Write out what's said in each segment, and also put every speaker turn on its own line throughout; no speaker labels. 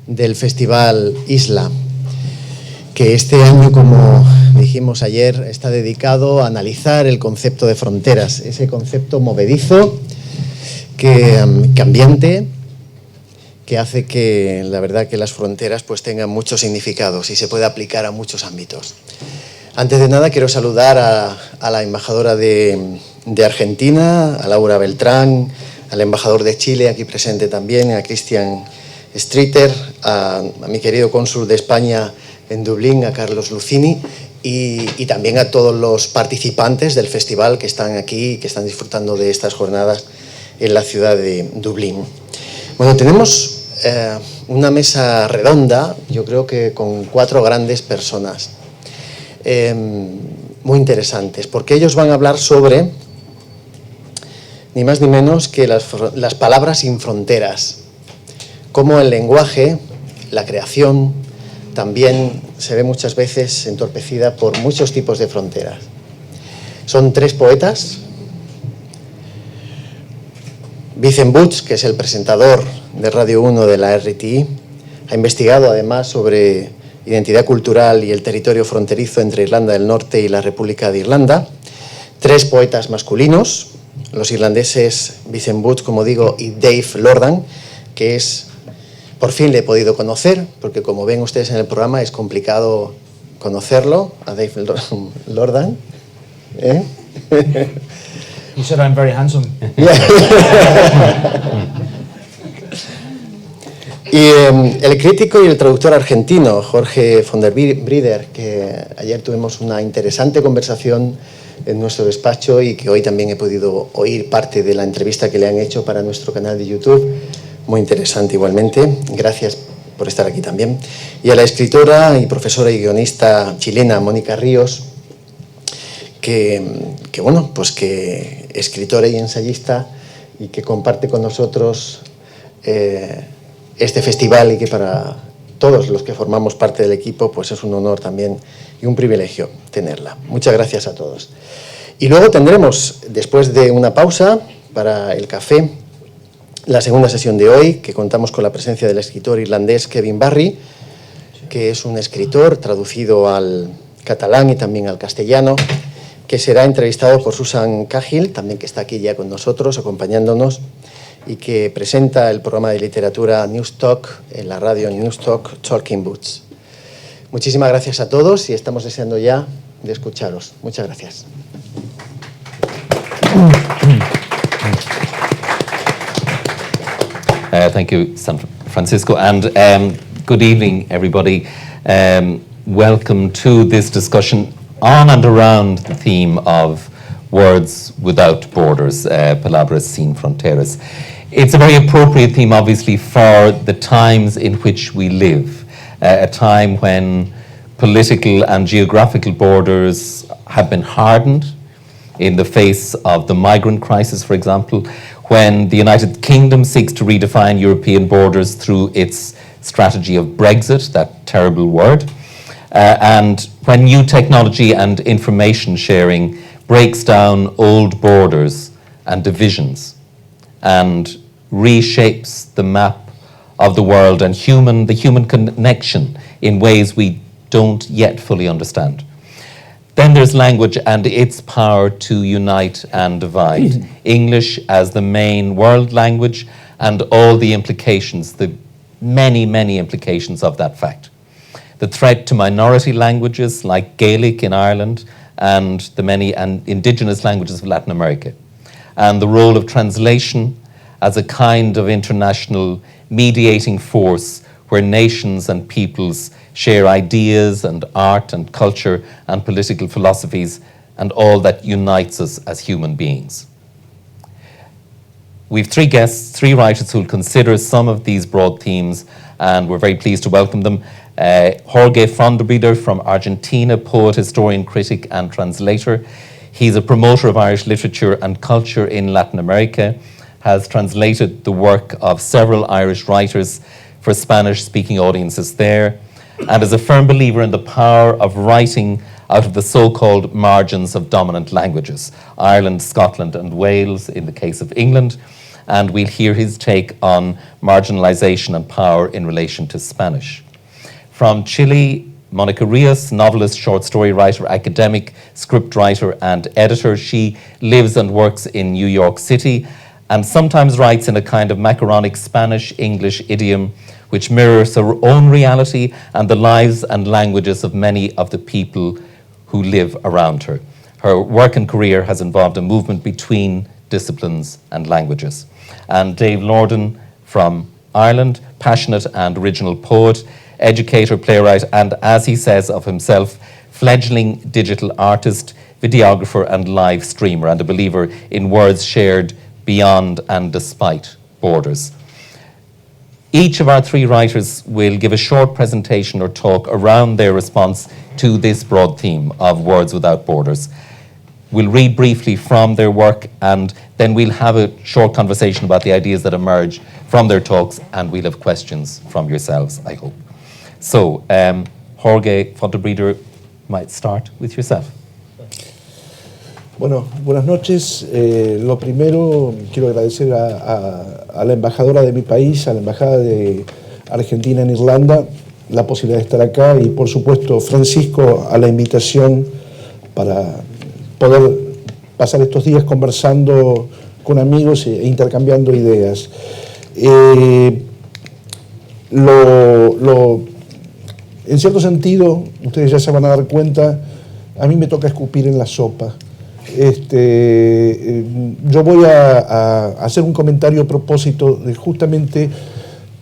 del Festival Isla, que este año, como dijimos ayer, está dedicado a analizar el concepto de fronteras, ese concepto movedizo, cambiante, que hace que, la verdad, que las fronteras pues tengan muchos significados y se puede aplicar a muchos ámbitos. Antes de nada, quiero saludar a la embajadora de Argentina, a Laura Beltrán, al embajador de Chile, aquí presente también, a Christian Streeter, a mi querido cónsul de España en Dublín, a Carlos Lucini, y también a todos los participantes del festival que están aquí, que están disfrutando de estas jornadas en la ciudad de Dublín. Bueno, tenemos una mesa redonda, yo creo que con 4 grandes personas, muy interesantes, porque ellos van a hablar sobre, ni más ni menos que las palabras sin fronteras, cómo el lenguaje, la creación, también se ve muchas veces entorpecida por muchos tipos de fronteras. Son 3 poetas. Vicent Butch, que es el presentador de Radio 1 de la RTI, ha investigado además sobre identidad cultural y el territorio fronterizo entre Irlanda del Norte y la República de Irlanda. 3 poetas masculinos, los irlandeses Vicent Butch, como digo, y Dave Lordan, que es, por fin le he podido conocer, porque como ven ustedes en el programa es complicado conocerlo, a Dave Lordan.
You said I'm very handsome.
Y el crítico y el traductor argentino, Jorge von der Brieder, que ayer tuvimos una interesante conversación en nuestro despacho y que hoy también he podido oír parte de la entrevista que le han hecho para nuestro canal de YouTube. Muy interesante igualmente. Gracias por estar aquí también. Y a la escritora y profesora y guionista chilena, Mónica Ríos, que escritora y ensayista y que comparte con nosotros este festival y que para todos los que formamos parte del equipo pues es un honor también y un privilegio tenerla. Muchas gracias a todos. Y luego tendremos, después de una pausa para el café, la segunda sesión de hoy, que contamos con la presencia del escritor irlandés Kevin Barry, que es un escritor traducido al catalán y también al castellano, que será entrevistado por Susan Cahill, también que está aquí ya con nosotros, acompañándonos, y que presenta el programa de literatura Newstalk en la radio Newstalk Talking Boots. Muchísimas gracias a todos y estamos deseando ya de escucharos. Muchas gracias.
Thank you, San Francisco, and good evening, everybody. Welcome to this discussion on and around the theme of words without borders, Palabras sin fronteras. It's a very appropriate theme, obviously, for the times in which we live, a time when political and geographical borders have been hardened in the face of the migrant crisis, for example, when the United Kingdom seeks to redefine European borders through its strategy of Brexit, that terrible word, and when new technology and information sharing breaks down old borders and divisions and reshapes the map of the world and the human connection in ways we don't yet fully understand. Then there's language and its power to unite and divide. English as the main world language and all the implications, the many, many implications of that fact. The threat to minority languages like Gaelic in Ireland and the many indigenous languages of Latin America. And the role of translation as a kind of international mediating force where nations and peoples share ideas and art and culture and political philosophies and all that unites us as human beings. We've 3 guests, 3 writers who will consider some of these broad themes, and we're very pleased to welcome them. Jorge von der Brieder from Argentina, poet, historian, critic and translator. He's a promoter of Irish literature and culture in Latin America, has translated the work of several Irish writers for Spanish-speaking audiences there, and is a firm believer in the power of writing out of the so-called margins of dominant languages, Ireland, Scotland and Wales in the case of England, and we'll hear his take on marginalization and power in relation to Spanish. From Chile, Monica Rios, novelist, short story writer, academic, scriptwriter, and editor. She lives and works in New York City and sometimes writes in a kind of macaronic Spanish-English idiom which mirrors her own reality and the lives and languages of many of the people who live around her. Her work and career has involved a movement between disciplines and languages. And Dave Lorden from Ireland, passionate and original poet, educator, playwright, and as he says of himself, fledgling digital artist, videographer and live streamer, and a believer in words shared beyond and despite borders. Each of our three writers will give a short presentation or talk around their response to this broad theme of words without borders. We'll read briefly from their work and then we'll have a short conversation about the ideas that emerge from their talks, and we'll have questions from yourselves, I hope. So, Jorge Fontebreeder, might start with yourself.
Bueno, buenas noches. Lo primero, quiero agradecer a la embajadora de mi país, a la embajada de Argentina en Irlanda, la posibilidad de estar acá y, por supuesto, Francisco, a la invitación para poder pasar estos días conversando con amigos e intercambiando ideas. En cierto sentido, ustedes ya se van a dar cuenta, a mí me toca escupir en la sopa. Yo voy a hacer un comentario a propósito de justamente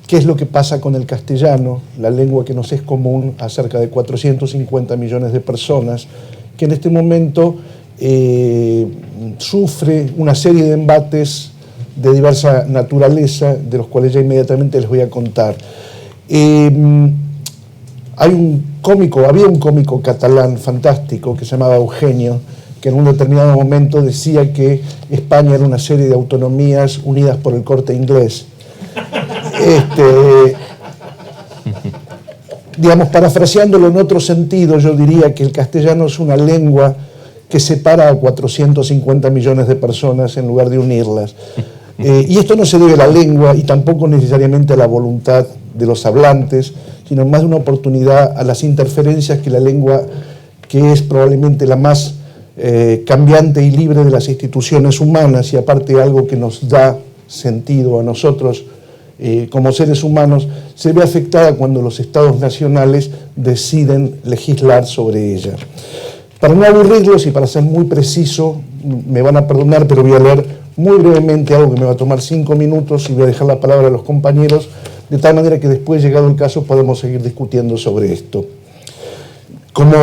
qué es lo que pasa con el castellano, la lengua que nos es común a cerca de 450 millones de personas, que en este momento sufre una serie de embates de diversa naturaleza, de los cuales ya inmediatamente les voy a contar. Había un cómico catalán fantástico que se llamaba Eugenio, que en un determinado momento decía que España era una serie de autonomías unidas por el Corte Inglés. Digamos, parafraseándolo en otro sentido, yo diría que el castellano es una lengua que separa a 450 millones de personas en lugar de unirlas. Y esto no se debe a la lengua y tampoco necesariamente a la voluntad de los hablantes, sino más de una oportunidad a las interferencias que la lengua, que es probablemente la más cambiante y libre de las instituciones humanas y aparte algo que nos da sentido a nosotros como seres humanos, se ve afectada cuando los estados nacionales deciden legislar sobre ella. Para no aburrirlos y para ser muy preciso, me van a perdonar, pero voy a leer muy brevemente algo que me va a tomar 5 minutos y voy a dejar la palabra a los compañeros, de tal manera que después, llegado el caso, podemos seguir discutiendo sobre esto. Como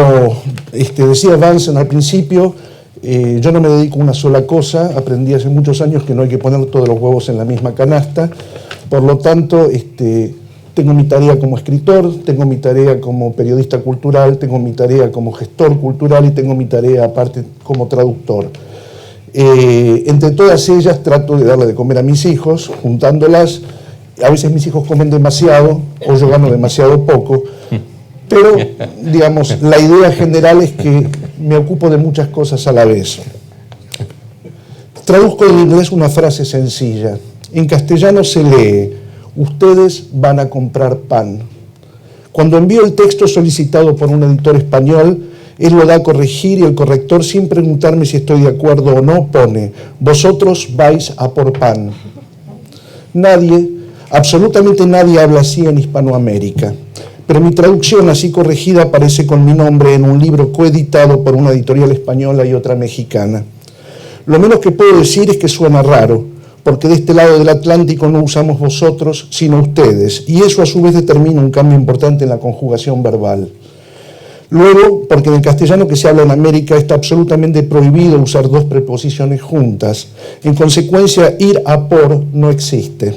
decía Vincent al principio, yo no me dedico a una sola cosa, aprendí hace muchos años que no hay que poner todos los huevos en la misma canasta, por lo tanto, tengo mi tarea como escritor, tengo mi tarea como periodista cultural, tengo mi tarea como gestor cultural y tengo mi tarea aparte como traductor. Entre todas ellas trato de darle de comer a mis hijos, juntándolas. A veces mis hijos comen demasiado o yo gano demasiado poco, pero digamos, la idea general es que me ocupo de muchas cosas a la vez. Traduzco en inglés una frase sencilla. En castellano se lee: ustedes van a comprar pan. Cuando envío el texto solicitado por un editor español, él lo da a corregir y el corrector, sin preguntarme si estoy de acuerdo o no, pone: vosotros vais a por pan. Nadie, absolutamente nadie habla así en Hispanoamérica, pero mi traducción así corregida aparece con mi nombre en un libro coeditado por una editorial española y otra mexicana. Lo menos que puedo decir es que suena raro, porque de este lado del Atlántico no usamos vosotros, sino ustedes, y eso a su vez determina un cambio importante en la conjugación verbal. Luego, porque en el castellano que se habla en América está absolutamente prohibido usar dos preposiciones juntas. En consecuencia, ir a por no existe.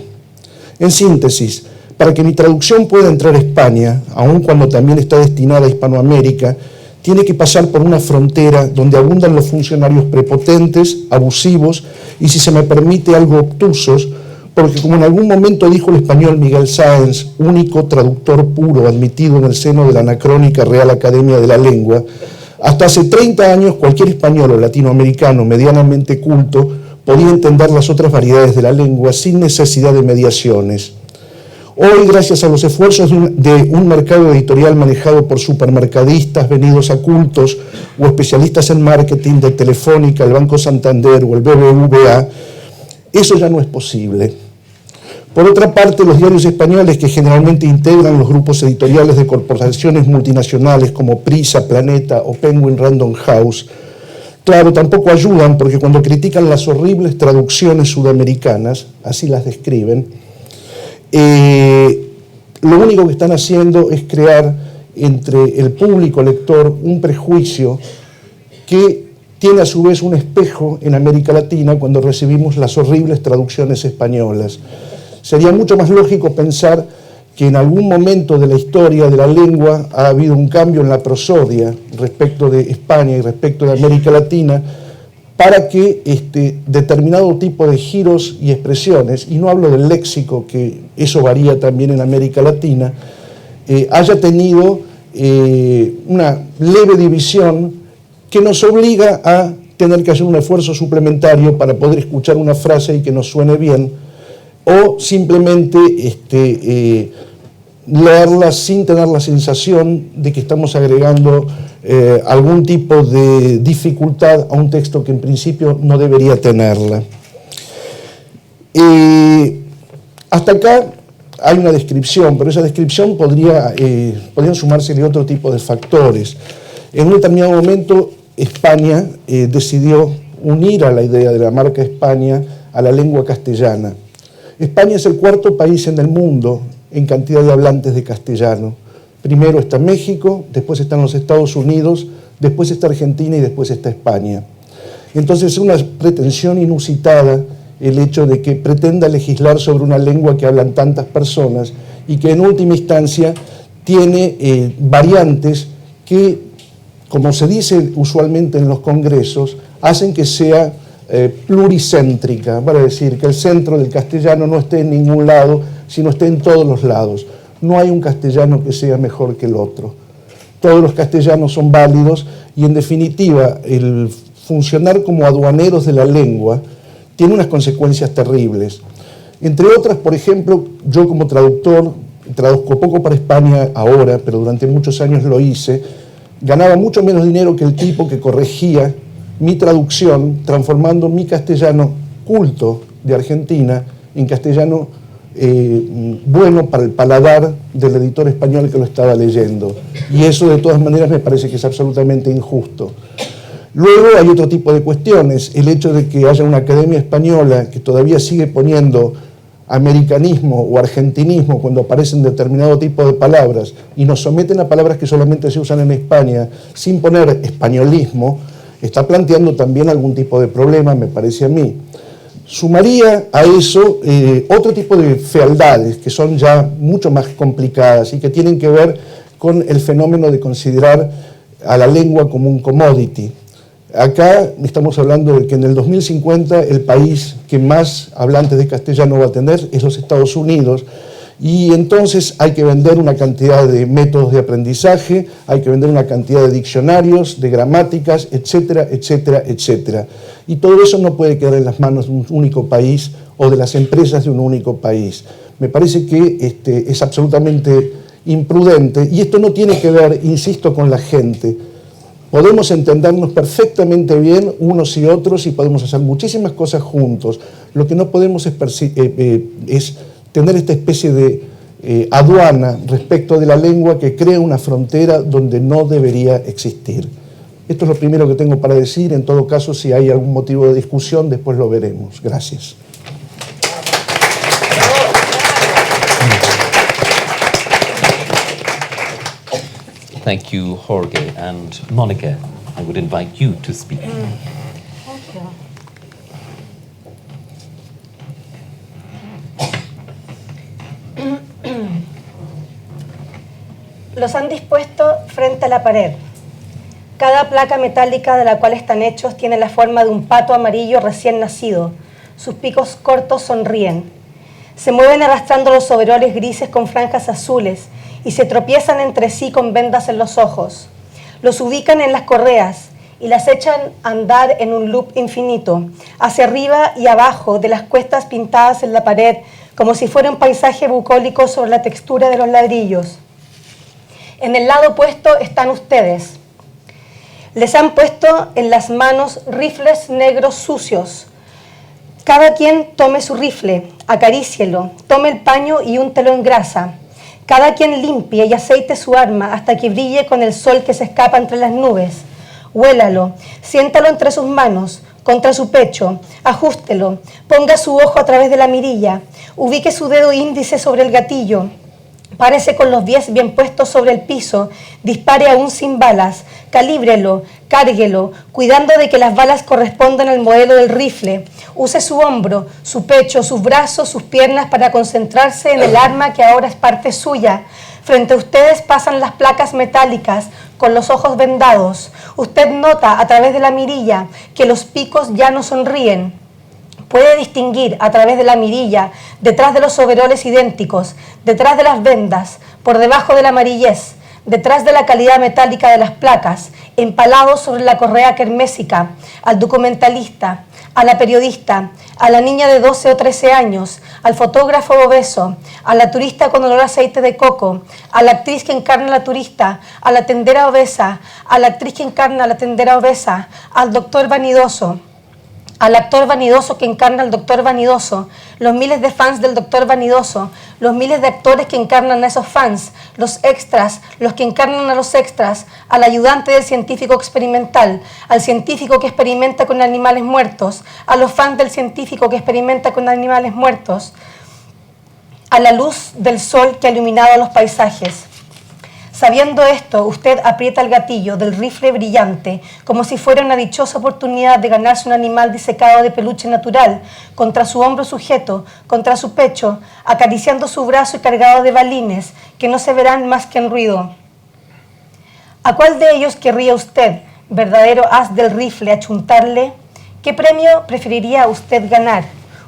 En síntesis, para que mi traducción pueda entrar a España, aun cuando también está destinada a Hispanoamérica, tiene que pasar por una frontera donde abundan los funcionarios prepotentes, abusivos y, si se me permite, algo obtusos, porque como en algún momento dijo el español Miguel Sáenz, único traductor puro admitido en el seno de la anacrónica Real Academia de la Lengua, hasta hace 30 años cualquier español o latinoamericano medianamente culto podía entender las otras variedades de la lengua sin necesidad de mediaciones. Hoy, gracias a los esfuerzos de un mercado editorial manejado por supermercadistas venidos a cultos o especialistas en marketing de Telefónica, el Banco Santander o el BBVA, eso ya no es posible. Por otra parte, los diarios españoles, que generalmente integran los grupos editoriales de corporaciones multinacionales como Prisa, Planeta o Penguin Random House, claro, tampoco ayudan, porque cuando critican las horribles traducciones sudamericanas, así las describen, lo único que están haciendo es crear entre el público lector un prejuicio que tiene a su vez un espejo en América Latina cuando recibimos las horribles traducciones españolas. Sería mucho más lógico pensar que en algún momento de la historia de la lengua ha habido un cambio en la prosodia respecto de España y respecto de América Latina para que determinado tipo de giros y expresiones, y no hablo del léxico, que eso varía también en América Latina, haya tenido una leve división que nos obliga a tener que hacer un esfuerzo suplementario para poder escuchar una frase y que nos suene bien, o simplemente leerla sin tener la sensación de que estamos agregando algún tipo de dificultad a un texto que en principio no debería tenerla. Hasta acá hay una descripción, pero esa descripción podrían sumársele otro tipo de factores. En un determinado momento, España decidió unir a la idea de la marca España a la lengua castellana. España es el cuarto país en el mundo en cantidad de hablantes de castellano. Primero está México, después están los Estados Unidos, después está Argentina y después está España. Entonces es una pretensión inusitada el hecho de que pretenda legislar sobre una lengua que hablan tantas personas y que en última instancia tiene variantes que, como se dice usualmente en los congresos, hacen que sea pluricéntrica, para decir que el centro del castellano no esté en ningún lado, sino esté en todos los lados. No hay un castellano que sea mejor que el otro. Todos los castellanos son válidos y, en definitiva, el funcionar como aduaneros de la lengua tiene unas consecuencias terribles. Entre otras, por ejemplo, yo como traductor, traduzco poco para España ahora, pero durante muchos años lo hice, ganaba mucho menos dinero que el tipo que corregía mi traducción, transformando mi castellano culto de Argentina en castellano bueno para el paladar del editor español que lo estaba leyendo. Y eso, de todas maneras, me parece que es absolutamente injusto. Luego hay otro tipo de cuestiones. El hecho de que haya una academia española que todavía sigue poniendo americanismo o argentinismo cuando aparecen determinado tipo de palabras y nos someten a palabras que solamente se usan en España sin poner españolismo, está planteando también algún tipo de problema, me parece a mí. Sumaría a eso otro tipo de fealdades que son ya mucho más complicadas y que tienen que ver con el fenómeno de considerar a la lengua como un commodity. Acá estamos hablando de que en el 2050 el país que más hablantes de castellano va a tener es los Estados Unidos, y entonces hay que vender una cantidad de métodos de aprendizaje, hay que vender una cantidad de diccionarios, de gramáticas, etcétera, etcétera, etcétera. Y todo eso no puede quedar en las manos de un único país o de las empresas de un único país. Me parece que es absolutamente imprudente, y esto no tiene que ver, insisto, con la gente. Podemos entendernos perfectamente bien unos y otros y podemos hacer muchísimas cosas juntos. Lo que no podemos es tener esta especie de aduana respecto de la lengua que crea una frontera donde no debería existir. Esto es lo primero que tengo para decir. En todo caso, si hay algún motivo de discusión, después lo veremos. Gracias.
Thank you, Jorge. And Monica, I would invite you to speak.
Los han dispuesto frente a la pared. Cada placa metálica de la cual están hechos tiene la forma de un pato amarillo recién nacido. Sus picos cortos sonríen. Se mueven arrastrando los overoles grises con franjas azules y se tropiezan entre sí con vendas en los ojos. Los ubican en las correas y las echan a andar en un loop infinito, hacia arriba y abajo de las cuestas pintadas en la pared, como si fuera un paisaje bucólico sobre la textura de los ladrillos. En el lado opuesto están ustedes. Les han puesto en las manos rifles negros sucios. Cada quien tome su rifle, acarícielo, tome el paño y úntelo en grasa. Cada quien limpie y aceite su arma hasta que brille con el sol que se escapa entre las nubes. Huélalo, siéntalo entre sus manos, contra su pecho, ajústelo, ponga su ojo a través de la mirilla, ubique su dedo índice sobre el gatillo, párese con los pies bien puestos sobre el piso, dispare aún sin balas, calíbrelo, cárguelo, cuidando de que las balas correspondan al modelo del rifle. Use su hombro, su pecho, sus brazos, sus piernas para concentrarse en el arma que ahora es parte suya. Frente a ustedes pasan las placas metálicas con los ojos vendados. Usted nota a través de la mirilla que los picos ya no sonríen. Puede distinguir a través de la mirilla, detrás de los overoles idénticos, detrás de las vendas, por debajo de la amarillez, detrás de la calidad metálica de las placas, empalados sobre la correa kermésica, al documentalista, a la periodista, a la niña de 12 o 13 años, al fotógrafo obeso, a la turista con olor a aceite de coco, a la actriz que encarna a la turista, a la tendera obesa, a la actriz que encarna a la tendera obesa, al doctor vanidoso, al actor vanidoso que encarna al doctor vanidoso, los miles de fans del doctor vanidoso, los miles de actores que encarnan a esos fans, los extras, los que encarnan a los extras, al ayudante del científico experimental, al científico que experimenta con animales muertos, a los fans del científico que experimenta con animales muertos, a la luz del sol que ha iluminado los paisajes. Sabiendo esto, usted aprieta el gatillo del rifle brillante como si fuera una dichosa oportunidad de ganarse un animal disecado de peluche natural, contra su hombro sujeto, contra su pecho, acariciando su brazo y cargado de balines que no se verán más que en ruido. ¿A cuál de ellos querría usted, verdadero as del rifle, achuntarle? ¿Qué premio preferiría usted ganar?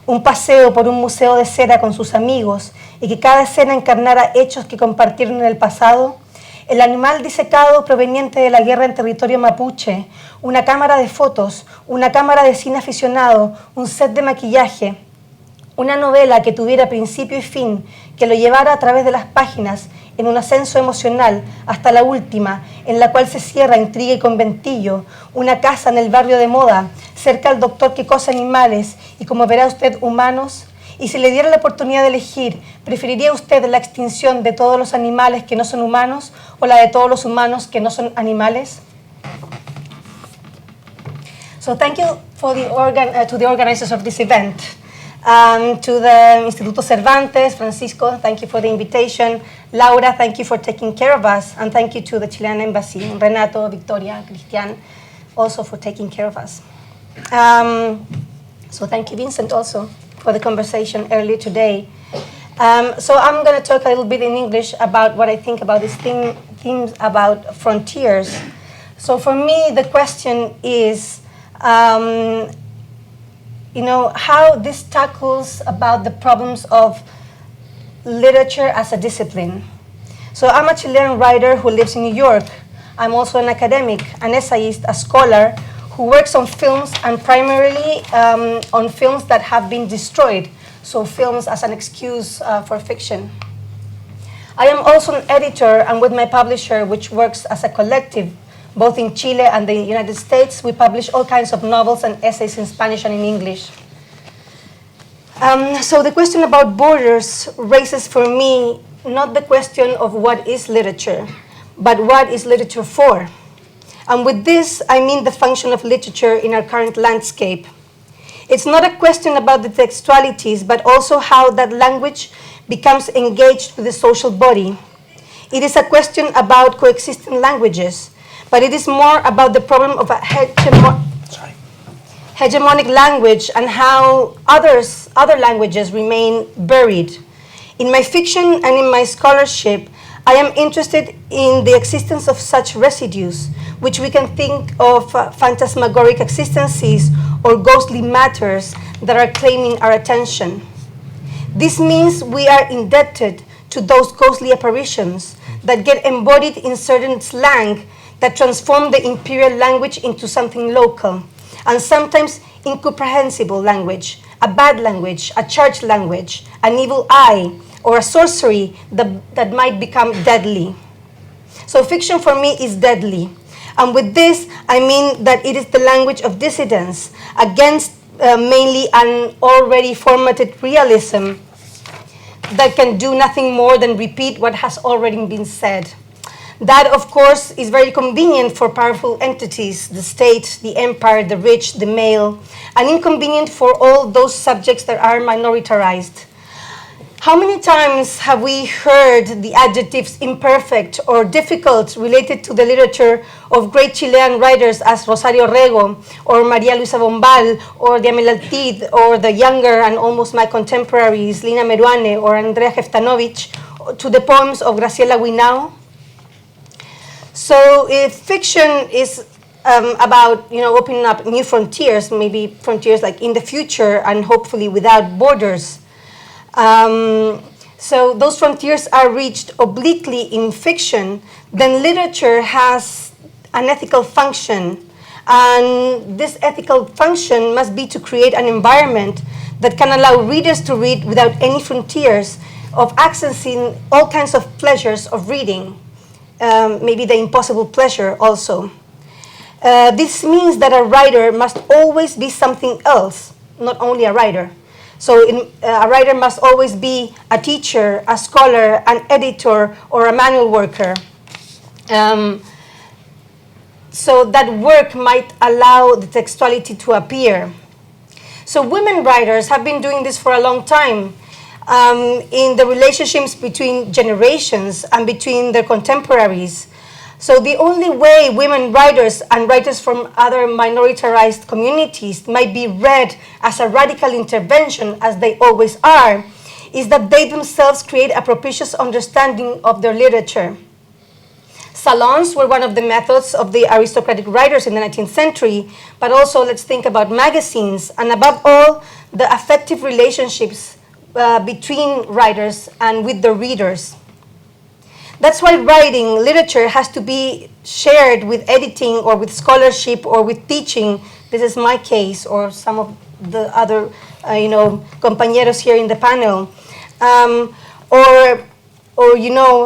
¿Un paseo por un museo de cera con sus amigos y que cada escena encarnara hechos que compartieron en el pasado? El animal disecado proveniente de la guerra en territorio mapuche, una cámara de fotos, una cámara de cine aficionado, un set de maquillaje, una novela que tuviera principio y fin, que lo llevara a través de las páginas en un ascenso emocional hasta la última, en la cual se cierra intriga y conventillo, una casa en el barrio de moda, cerca al doctor que cose animales y, como verá usted, humanos. Y si le diera la oportunidad de elegir, ¿preferiría usted la extinción de todos los animales que no son humanos o la de todos los humanos que no son animales? So thank you for to the organizers of this event. To the Instituto Cervantes, Francisco, thank you for the invitation. Laura, thank you for taking care of us. And thank you to the Chilean Embassy, Renato, Victoria, Cristian, also for taking care of us. So thank you, Vincent, also, for the conversation earlier today. So I'm going to talk a little bit in English about what I think about these themes about frontiers. So for me, the question is, how this tackles about the problems of literature as a discipline. So I'm a Chilean writer who lives in New York. I'm also an academic, an essayist, a scholar who works on films and primarily on films that have been destroyed, so films as an excuse for fiction. I am also an editor, and with my publisher, which works as a collective, both in Chile and the United States, we publish all kinds of novels and essays in Spanish and in English. So the question about borders raises for me not the question of what is literature, but what is literature for? And with this, I mean the function of literature in our current landscape. It's not a question about the textualities, but also how that language becomes engaged with the social body. It is a question about coexisting languages, but it is more about the problem of a hegemonic language and how other languages remain buried. In my fiction and in my scholarship, I am interested in the existence of such residues, which we can think of phantasmagoric existences or ghostly matters that are claiming our attention. This means we are indebted to those ghostly apparitions that get embodied in certain slang that transform the imperial language into something local, and sometimes incomprehensible language, a bad language, a church language, an evil eye, or a sorcery that might become deadly. So fiction for me is deadly. And with this, I mean that it is the language of dissidence against mainly an already formatted realism that can do nothing more than repeat what has already been said. That, of course, is very convenient for powerful entities, the state, the empire, the rich, the male, and inconvenient for all those subjects that are minoritarized. How many times have we heard the adjectives imperfect or difficult related to the literature of great Chilean writers as Rosario Rego, or Maria Luisa Bombal, or Diamel Altid, or the younger and almost my contemporaries, Lina Meruane or Andrea Jeftanovich, to the poems of Graciela Guinao? So if fiction is about opening up new frontiers, maybe frontiers like in the future and hopefully without borders, so those frontiers are reached obliquely in fiction, then literature has an ethical function. And this ethical function must be to create an environment that can allow readers to read without any frontiers, of accessing all kinds of pleasures of reading, maybe the impossible pleasure also. This means that a writer must always be something else, not only a writer. So a writer must always be a teacher, a scholar, an editor, or a manual worker. So that work might allow the textuality to appear. So women writers have been doing this for a long time in the relationships between generations and between their contemporaries. So the only way women writers and writers from other minoritized communities might be read as a radical intervention, as they always are, is that they themselves create a propitious understanding of their literature. Salons were one of the methods of the aristocratic writers in the 19th century, but also let's think about magazines, and above all, the affective relationships between writers and with the readers. That's why writing literature has to be shared with editing or with scholarship or with teaching. This is my case, or some of the other, compañeros here in the panel. Or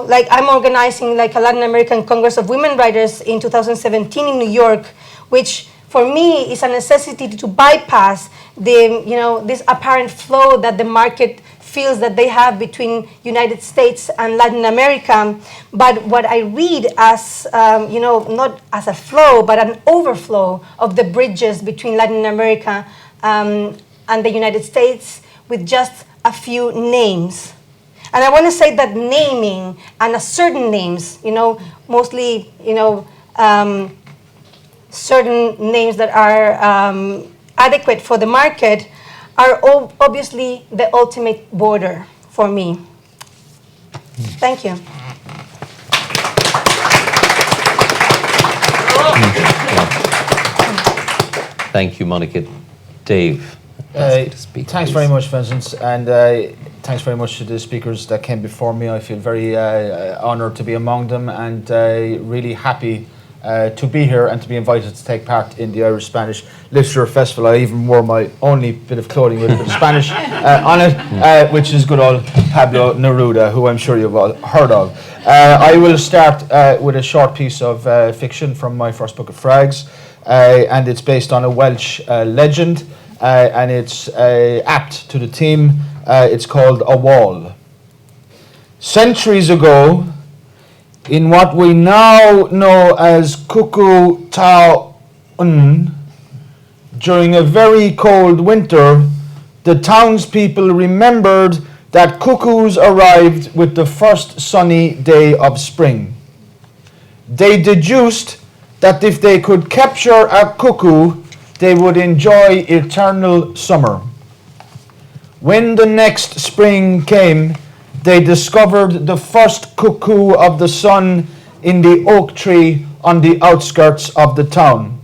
like I'm organizing like a Latin American Congress of Women Writers in 2017 in New York, which for me is a necessity to bypass this apparent flow that the market feels that they have between United States and Latin America. But what I read as, not as a flow, but an overflow of the bridges between Latin America and the United States with just a few names. And I want to say that naming and a certain names, mostly, certain names that are adequate for the market are obviously the ultimate border for me. Thank you.
Thank you, Monica. Dave, ask you to speak,
thanks
please.
very much, Vincent, and thanks very much to the speakers that came before me. I feel very honoured to be among them, and really happy to be here and to be invited to take part in the Irish Spanish Literature Festival. I even wore my only bit of clothing with a bit of Spanish on it, which is good old Pablo Neruda, who I'm sure you've all heard of. I will start with a short piece of fiction from my first book of Frags, and it's based on a Welsh legend, and it's apt to the theme. It's called A Wall. Centuries ago, in what we now know as Cuckoo Town, during a very cold winter, the townspeople remembered that cuckoos arrived with the first sunny day of spring. They deduced that if they could capture a cuckoo, they would enjoy eternal summer. When the next spring came, they discovered the first cuckoo of the sun in the oak tree on the outskirts of the town.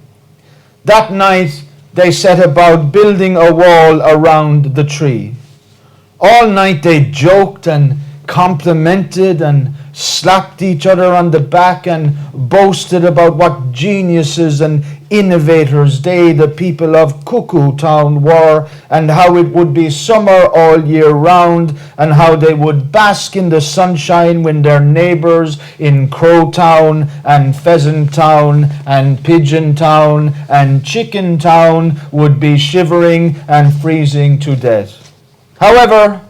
That night, they set about building a wall around the tree. All night they joked and complimented and slapped each other on the back and boasted about what geniuses and innovators they, the people of Cuckoo Town, were, and how it would be summer all year round, and how they would bask in the sunshine when their neighbours in Crow Town and Pheasant Town and Pigeon Town and Chicken Town would be shivering and freezing to death. However,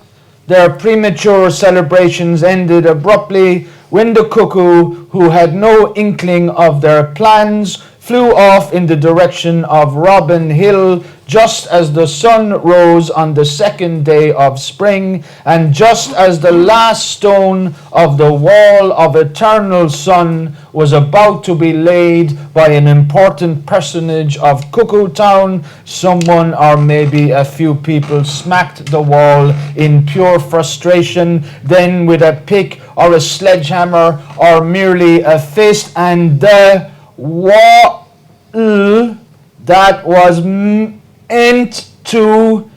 their premature celebrations ended abruptly when the cuckoo, who had no inkling of their plans, flew off in the direction of Robin Hill just as the sun rose on the second day of spring, and just as the last stone of the wall of eternal sun was about to be laid by an important personage of Cuckoo Town, someone or maybe a few people smacked the wall in pure frustration, then with a pick or a sledgehammer or merely a fist, and the wall that was meant to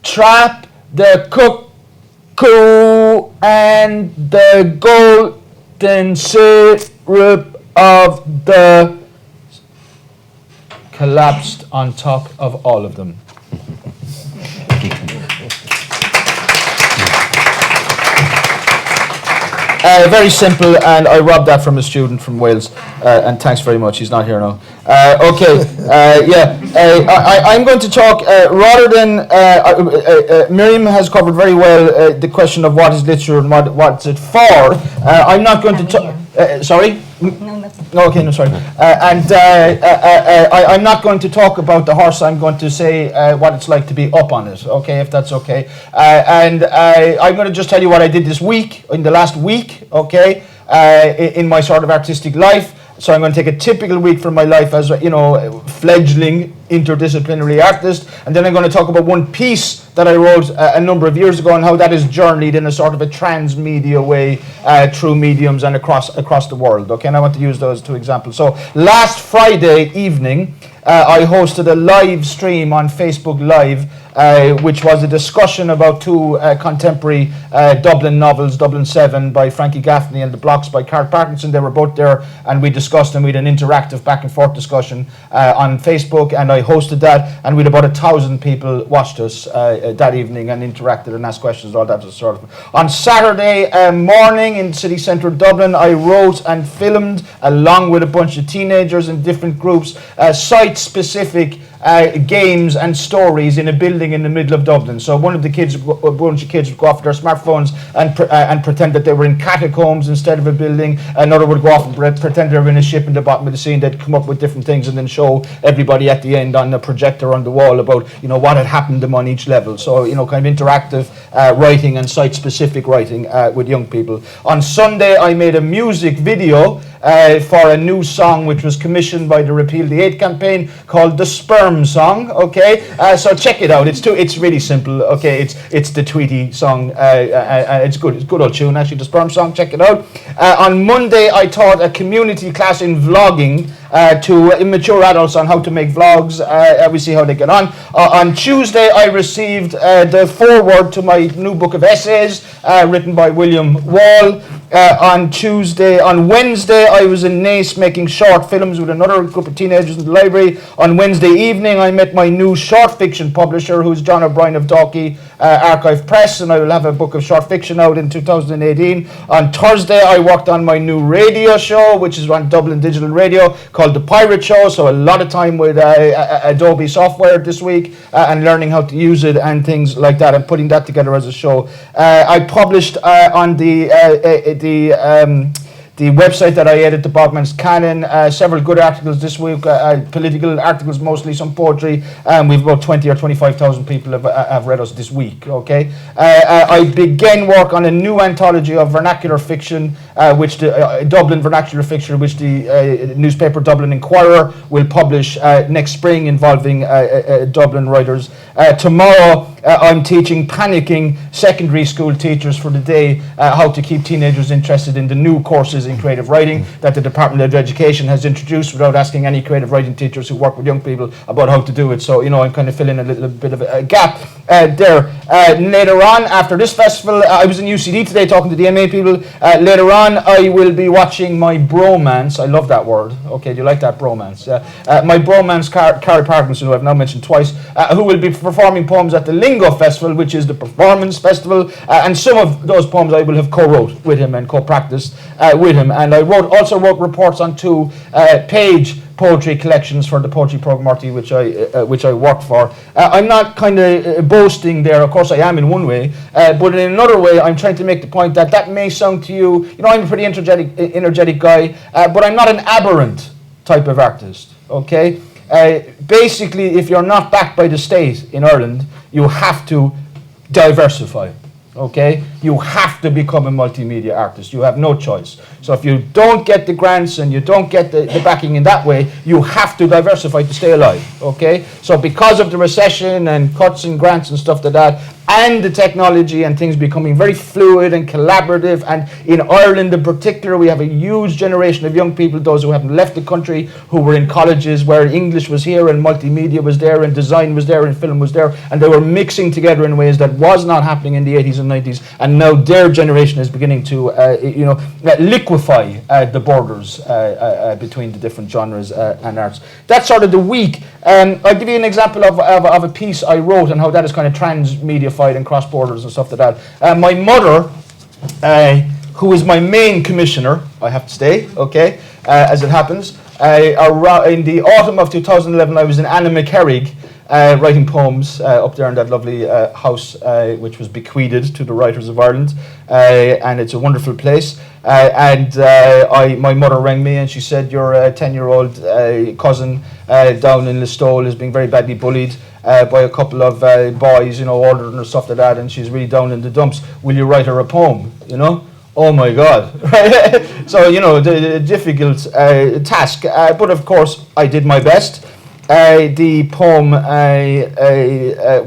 trap the cuckoo and the golden syrup of the collapsed on top of all of them. Very simple, and I robbed that from a student from Wales, and thanks very much. He's not here now. I'm going to talk, rather than, Miriam has covered very well the question of what is literature and what's it for. I'm not going to talk, sorry?
No, nothing.
Okay, no, sorry. I'm not going to talk about the horse. I'm going to say what it's like to be up on it, okay, if that's okay. I'm going to just tell you what I did this week, in the last week, okay, in my sort of artistic life. So I'm going to take a typical week from my life as a, fledgling interdisciplinary artist, and then I'm going to talk about one piece that I wrote a number of years ago and how that is journeyed in a sort of a transmedia way through mediums and across the world. Okay, and I want to use those two examples. So last Friday evening, I hosted a live stream on Facebook Live, which was a discussion about two contemporary Dublin novels, Dublin 7 by Frankie Gaffney and The Blocks by Carl Parkinson. They were both there, and we discussed, and we had an interactive back and forth discussion on Facebook, and I hosted that, and we had about 1,000 people watched us that evening and interacted and asked questions, all that sort of. On Saturday morning in city centre Dublin, I wrote and filmed, along with a bunch of teenagers in different groups, site-specific games and stories in a building in the middle of Dublin. So a bunch of kids would go off their smartphones and pretend that they were in catacombs instead of a building. Another would go off and pretend they were in a ship in the bottom of the sea, and they'd come up with different things and then show everybody at the end on the projector on the wall about what had happened to them on each level. So kind of interactive writing and site-specific writing with young people. On Sunday I made a music video for a new song which was commissioned by the Repeal the 8 campaign called The Sperm Song, okay? So check it out. It's really simple, okay? It's the Tweety song. It's good. It's a good old tune, actually, The Sperm Song. Check it out. On Monday, I taught a community class in vlogging to immature adults on how to make vlogs. We see how they get on. On Tuesday, I received the foreword to my new book of essays written by William Wall. On Wednesday, I was in Naas making short films with another group of teenagers in the library. On Wednesday evening, I met my new short fiction publisher, who's John O'Brien of Dalkey Archive Press, and I will have a book of short fiction out in 2018. On Thursday, I worked on my new radio show, which is on Dublin Digital Radio, called The Pirate Show, so a lot of time with Adobe software this week and learning how to use it and things like that, and putting that together as a show. I published on the website that I edit, the Bogman's Canon, several good articles this week, political articles mostly, some poetry, and we've about 20 or 25,000 people have read us this week, okay? I began work on a new anthology of vernacular fiction, which the Dublin vernacular fiction, which the newspaper Dublin Inquirer will publish next spring, involving Dublin writers. Tomorrow, I'm teaching panicking secondary school teachers for the day how to keep teenagers interested in the new courses in creative writing that the Department of Education has introduced without asking any creative writing teachers who work with young people about how to do it. So, I'm kind of filling a little bit of a gap there. Later on, after this festival, I was in UCD today talking to the MA people. Later on, I will be watching my bromance. I love that word. Okay, do you like that, bromance? My bromance, Carrie Parkinson, who I've now mentioned twice, who will be performing poems at the Lingo Festival, which is the performance festival. And some of those poems I will have co-wrote with him and co-practiced with him. And I also wrote reports on 2-page poetry collections for the poetry program which I worked for. I'm not kind of boasting there, of course I am in one way, but in another way I'm trying to make the point that may sound to you, I'm a pretty energetic guy, but I'm not an aberrant type of artist, okay? Basically, if you're not backed by the state in Ireland, you have to diversify. Okay, you have to become a multimedia artist. You have no choice. So if you don't get the grants and you don't get the backing in that way, you have to diversify to stay alive. Okay, so because of the recession and cuts in grants and stuff like that, and the technology and things becoming very fluid and collaborative, and in Ireland in particular, we have a huge generation of young people, those who haven't left the country, who were in colleges where English was here and multimedia was there and design was there and film was there, and they were mixing together in ways that was not happening in the 80s and 90s, and now their generation is beginning to liquefy the borders between the different genres and arts. That's sort of the week. I'll give you an example of a piece I wrote and how that is kind of transmedia and cross borders and stuff like that. My mother, who is my main commissioner, I have to say, okay, as it happens, in the autumn of 2011, I was in Anna McCarrig writing poems up there in that lovely house, which was bequeathed to the writers of Ireland, and it's a wonderful place. My mother rang me and she said, your 10-year-old cousin down in Listowel is being very badly bullied by a couple of boys, older than her, stuff like that, and she's really down in the dumps. Will you write her a poem? Oh my God! So the difficult task, but of course I did my best. The poem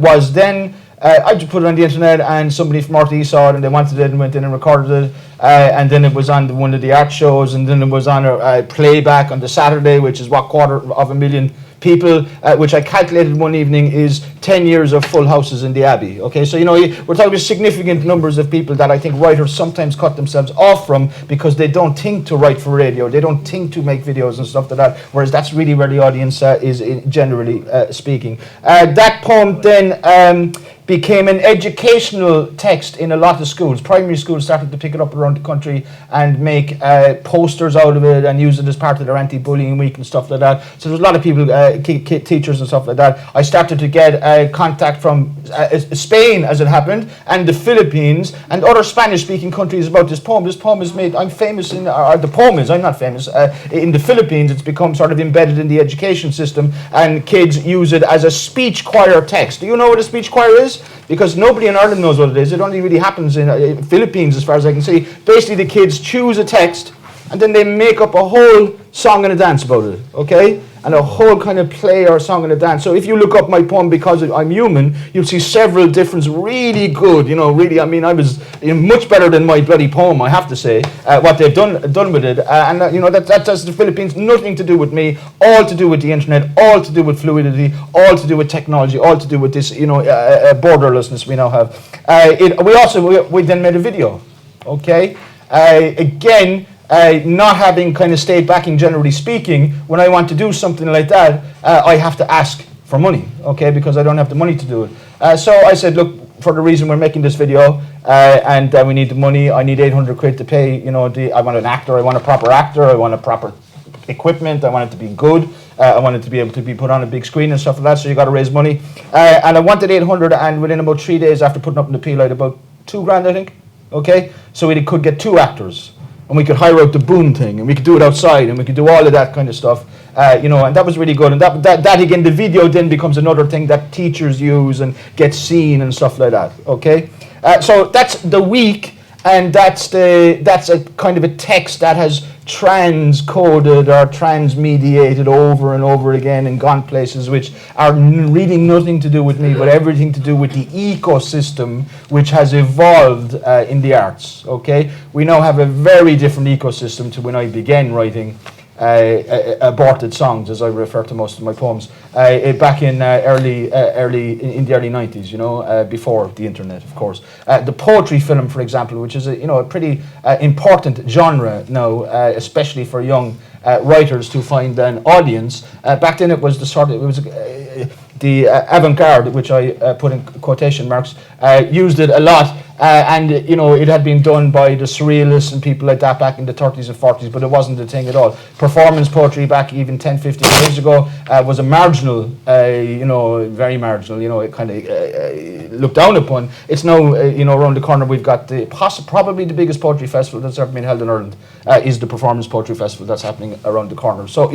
was then. I just put it on the internet, and somebody from RTE saw it, and they wanted it, and went in and recorded it, and then it was on one of the art shows, and then it was on a playback on the Saturday, which is 250,000 people, which I calculated one evening is 10 years of full houses in the Abbey. Okay, so we're talking about significant numbers of people that I think writers sometimes cut themselves off from because they don't think to write for radio, they don't think to make videos and stuff like that, whereas that's really where the audience is generally speaking. That poem then became an educational text in a lot of schools. Primary schools started to pick it up around the country and make posters out of it and use it as part of their anti-bullying week and stuff like that. So there's a lot of people, teachers and stuff like that. I started to get contact from Spain, as it happened, and the Philippines and other Spanish-speaking countries about this poem. This poem is made, I'm famous in, or the poem is, I'm not famous, in the Philippines it's become sort of embedded in the education system, and kids use it as a speech choir text. Do you know what a speech choir is? Because nobody in Ireland knows what it is. It only really happens in Philippines, as far as I can see. Basically, the kids choose a text, and then they make up a whole song and a dance about it, okay? And a whole kind of play or song and a dance. So if you look up my poem, Because I'm Human, you'll see several different, really good, really, I mean, I was much better than my bloody poem, I have to say, what they've done with it. That does the Philippines, nothing to do with me, all to do with the internet, all to do with fluidity, all to do with technology, all to do with this, borderlessness we now have. We then made a video, okay? Again, not having kind of state backing, generally speaking, when I want to do something like that, I have to ask for money, okay, because I don't have the money to do it. So I said, look, for the reason we're making this video, and we need the money, I need 800 quid to pay, I want an actor, I want a proper actor, I want a proper equipment, I want it to be good, I want it to be able to be put on a big screen and stuff like that, so you got to raise money. And I wanted 800, and within about 3 days after putting up an appeal, I had about $2,000, I think, okay, so we could get 2 actors. And we could hire out the boom thing, and we could do it outside, and we could do all of that kind of stuff, and that was really good. And that again, the video then becomes another thing that teachers use and gets seen and stuff like that. Okay, so that's the week, and that's a kind of a text that has transcoded or transmediated over and over again and gone places which are really nothing to do with me, but everything to do with the ecosystem which has evolved in the arts. Okay, we now have a very different ecosystem to when I began writing. aborted songs, as I refer to most of my poems, back in in the early 90s, you know, before the internet, of course. The poetry film, for example, which is a pretty important genre now, especially for young writers to find an audience. Back then, it was the avant-garde, which I put in quotation marks, used it a lot. And you know, it had been done by the surrealists and people like that back in the 30s and 40s, but it wasn't a thing at all. Performance poetry back even 10, 15 years ago was a marginal, very marginal, it kind of looked down upon. It's now, around the corner we've got probably the biggest poetry festival that's ever been held in Ireland is the Performance Poetry Festival that's happening around the corner. So,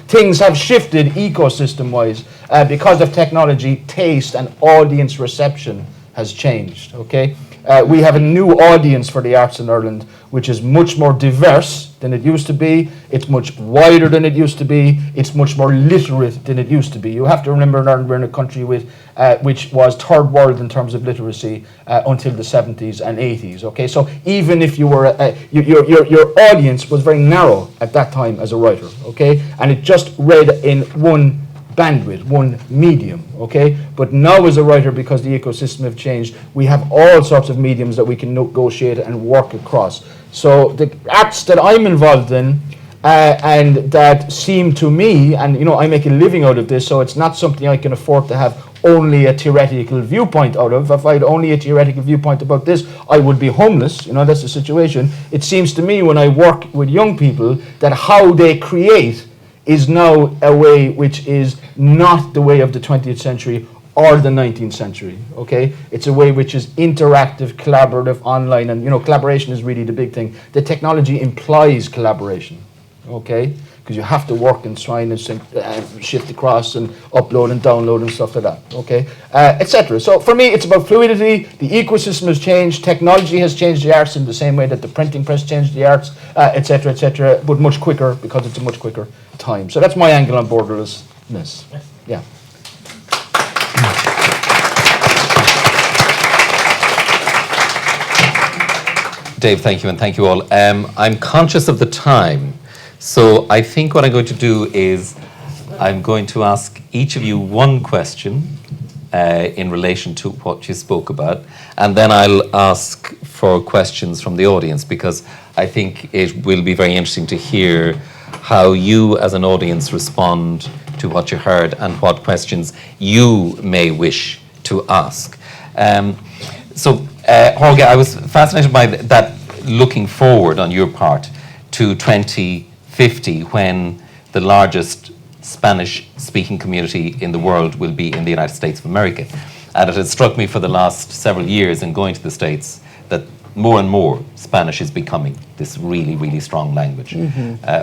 things have shifted ecosystem-wise because of technology, taste and audience reception has changed, okay? We have a new audience for the arts in Ireland, which is much more diverse than it used to be. It's much wider than it used to be. It's much more literate than it used to be. You have to remember in Ireland we're in a country which was third world in terms of literacy until the 70s and 80s. Okay, so even if you were your audience was very narrow at that time as a writer. Okay, and it just read in one bandwidth, one medium, okay? But now as a writer, because the ecosystem have changed, we have all sorts of mediums that we can negotiate and work across. So the arts that I'm involved in and that seem to me, and I make a living out of this, so it's not something I can afford to have only a theoretical viewpoint out of. If I had only a theoretical viewpoint about this, I would be homeless, that's the situation. It seems to me when I work with young people that how they create is now a way which is not the way of the 20th century or the 19th century, okay? It's a way which is interactive, collaborative, online, and collaboration is really the big thing. The technology implies collaboration, okay? Because you have to work and try and shift across and upload and download and stuff like that, okay? Etc. So for me, it's about fluidity. The ecosystem has changed. Technology has changed the arts in the same way that the printing press changed the arts, etc., but much quicker because it's a much quicker time. So that's my angle on borderlessness. Yeah.
Dave, thank you, and thank you all. I'm conscious of the time, so I think what I'm going to do is I'm going to ask each of you one question in relation to what you spoke about, and then I'll ask for questions from the audience, because I think it will be very interesting to hear how you as an audience respond to what you heard and what questions you may wish to ask. Jorge, I was fascinated by that looking forward on your part to 2050, when the largest Spanish-speaking community in the world will be in the United States of America. And it has struck me for the last several years in going to the States that more and more Spanish is becoming this really, really strong language,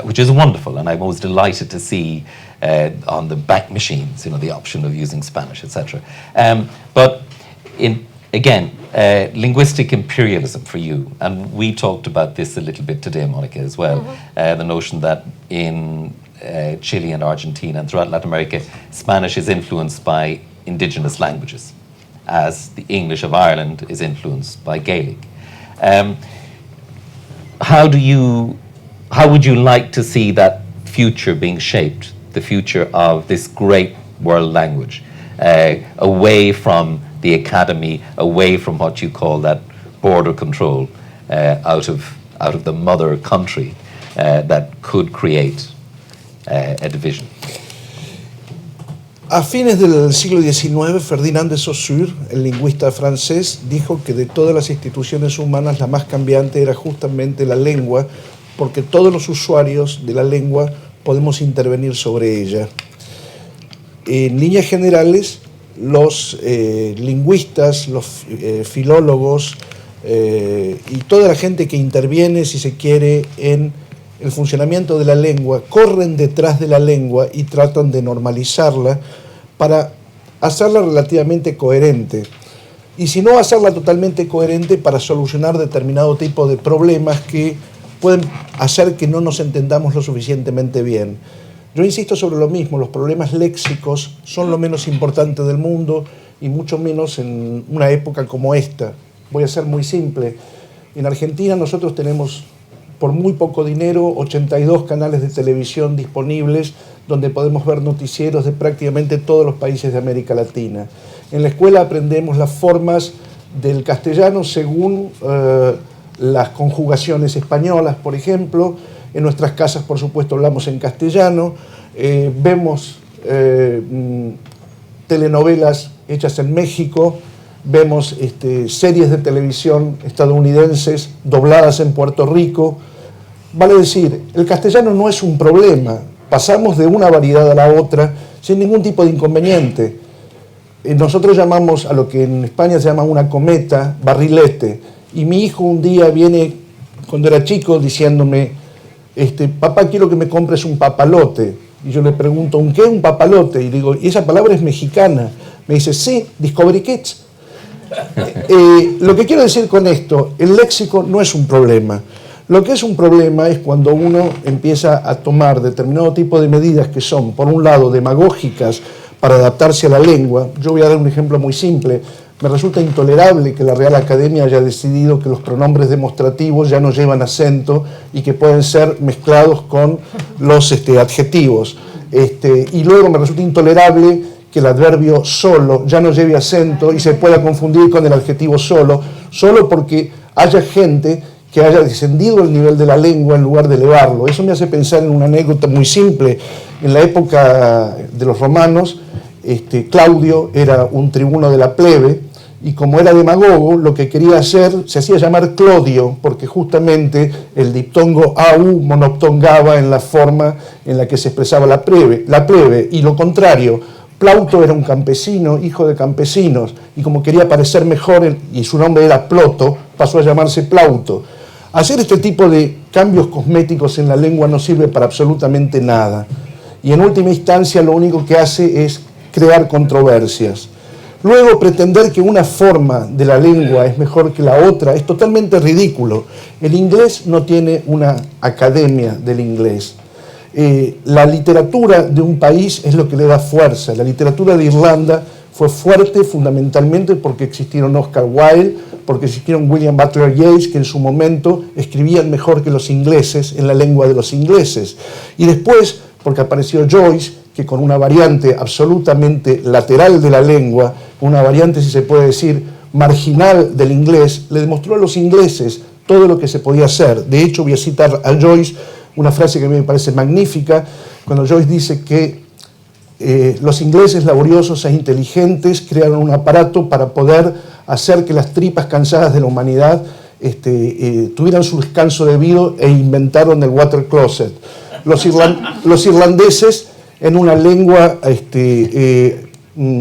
which is wonderful. And I'm always delighted to see on the back machines, the option of using Spanish, etc. But linguistic imperialism for you, and we talked about this a little bit today, Monica, as well, the notion that in Chile and Argentina and throughout Latin America, Spanish is influenced by indigenous languages, as the English of Ireland is influenced by Gaelic. How would you like to see that future being shaped, the future of this great world language, away from the academy, away from what you call that border control, out of the mother country that could create a division?
A fines del siglo XIX, Ferdinand de Saussure, el lingüista francés, dijo que de todas las instituciones humanas la más cambiante era justamente la lengua, porque todos los usuarios de la lengua podemos intervenir sobre ella. En líneas generales, los lingüistas, los filólogos y toda la gente que interviene, si se quiere, en el funcionamiento de la lengua, corren detrás de la lengua y tratan de normalizarla para hacerla relativamente coherente. Y si no hacerla totalmente coherente, para solucionar determinado tipo de problemas que pueden hacer que no nos entendamos lo suficientemente bien. Yo insisto sobre lo mismo, los problemas léxicos son lo menos importante del mundo y mucho menos en una época como esta. Voy a ser muy simple. En Argentina nosotros tenemos por muy poco dinero, 82 canales de televisión disponibles donde podemos ver noticieros de prácticamente todos los países de América Latina. En la escuela aprendemos las formas del castellano según las conjugaciones españolas, por ejemplo. En nuestras casas, por supuesto, hablamos en castellano. Vemos telenovelas hechas en México, vemos series de televisión estadounidenses dobladas en Puerto Rico. Vale decir, el castellano no es un problema, pasamos de una variedad a la otra sin ningún tipo de inconveniente. Nosotros llamamos a lo que en España se llama una cometa, barrilete, y mi hijo un día viene, cuando era chico, diciéndome, papá, quiero que me compres un papalote. Y yo le pregunto, ¿un qué? Un papalote. Y digo, ¿y esa palabra es mexicana? Me dice, sí, Discovery Kids. Lo que quiero decir con esto, el léxico no es un problema. Lo que es un problema es cuando uno empieza a tomar determinado tipo de medidas que son, por un lado, demagógicas para adaptarse a la lengua. Yo voy a dar un ejemplo muy simple. Me resulta intolerable que la Real Academia haya decidido que los pronombres demostrativos ya no llevan acento y que pueden ser mezclados con los adjetivos. Y luego me resulta intolerable que el adverbio solo ya no lleve acento y se pueda confundir con el adjetivo solo porque haya gente que haya descendido el nivel de la lengua en lugar de elevarlo. Eso me hace pensar en una anécdota muy simple. En la época de los romanos, Claudio era un tribuno de la plebe, y como era demagogo, lo que quería hacer, se hacía llamar Clodio, porque justamente el diptongo au monoptongaba en la forma en la que se expresaba la plebe, y lo contrario, Plauto era un campesino, hijo de campesinos, y como quería parecer mejor, y su nombre era Ploto, pasó a llamarse Plauto. Hacer este tipo de cambios cosméticos en la lengua no sirve para absolutamente nada, y en última instancia lo único que hace es crear controversias. Luego, pretender que una forma de la lengua es mejor que la otra es totalmente ridículo. El inglés no tiene una academia del inglés. La literatura de un país es lo que le da fuerza. La literatura de Irlanda fue fuerte fundamentalmente porque existieron Oscar Wilde, porque existieron William Butler Yeats, que en su momento escribían mejor que los ingleses en la lengua de los ingleses. Y después, porque apareció Joyce, que con una variante absolutamente lateral de la lengua, una variante, si se puede decir, marginal del inglés, le demostró a los ingleses todo lo que se podía hacer. De hecho, voy a citar a Joyce una frase que a mí me parece magnífica, cuando Joyce dice que los ingleses laboriosos e inteligentes crearon un aparato para poder hacer que las tripas cansadas de la humanidad tuvieran su descanso debido e inventaron el water closet. Los irlandeses, en una lengua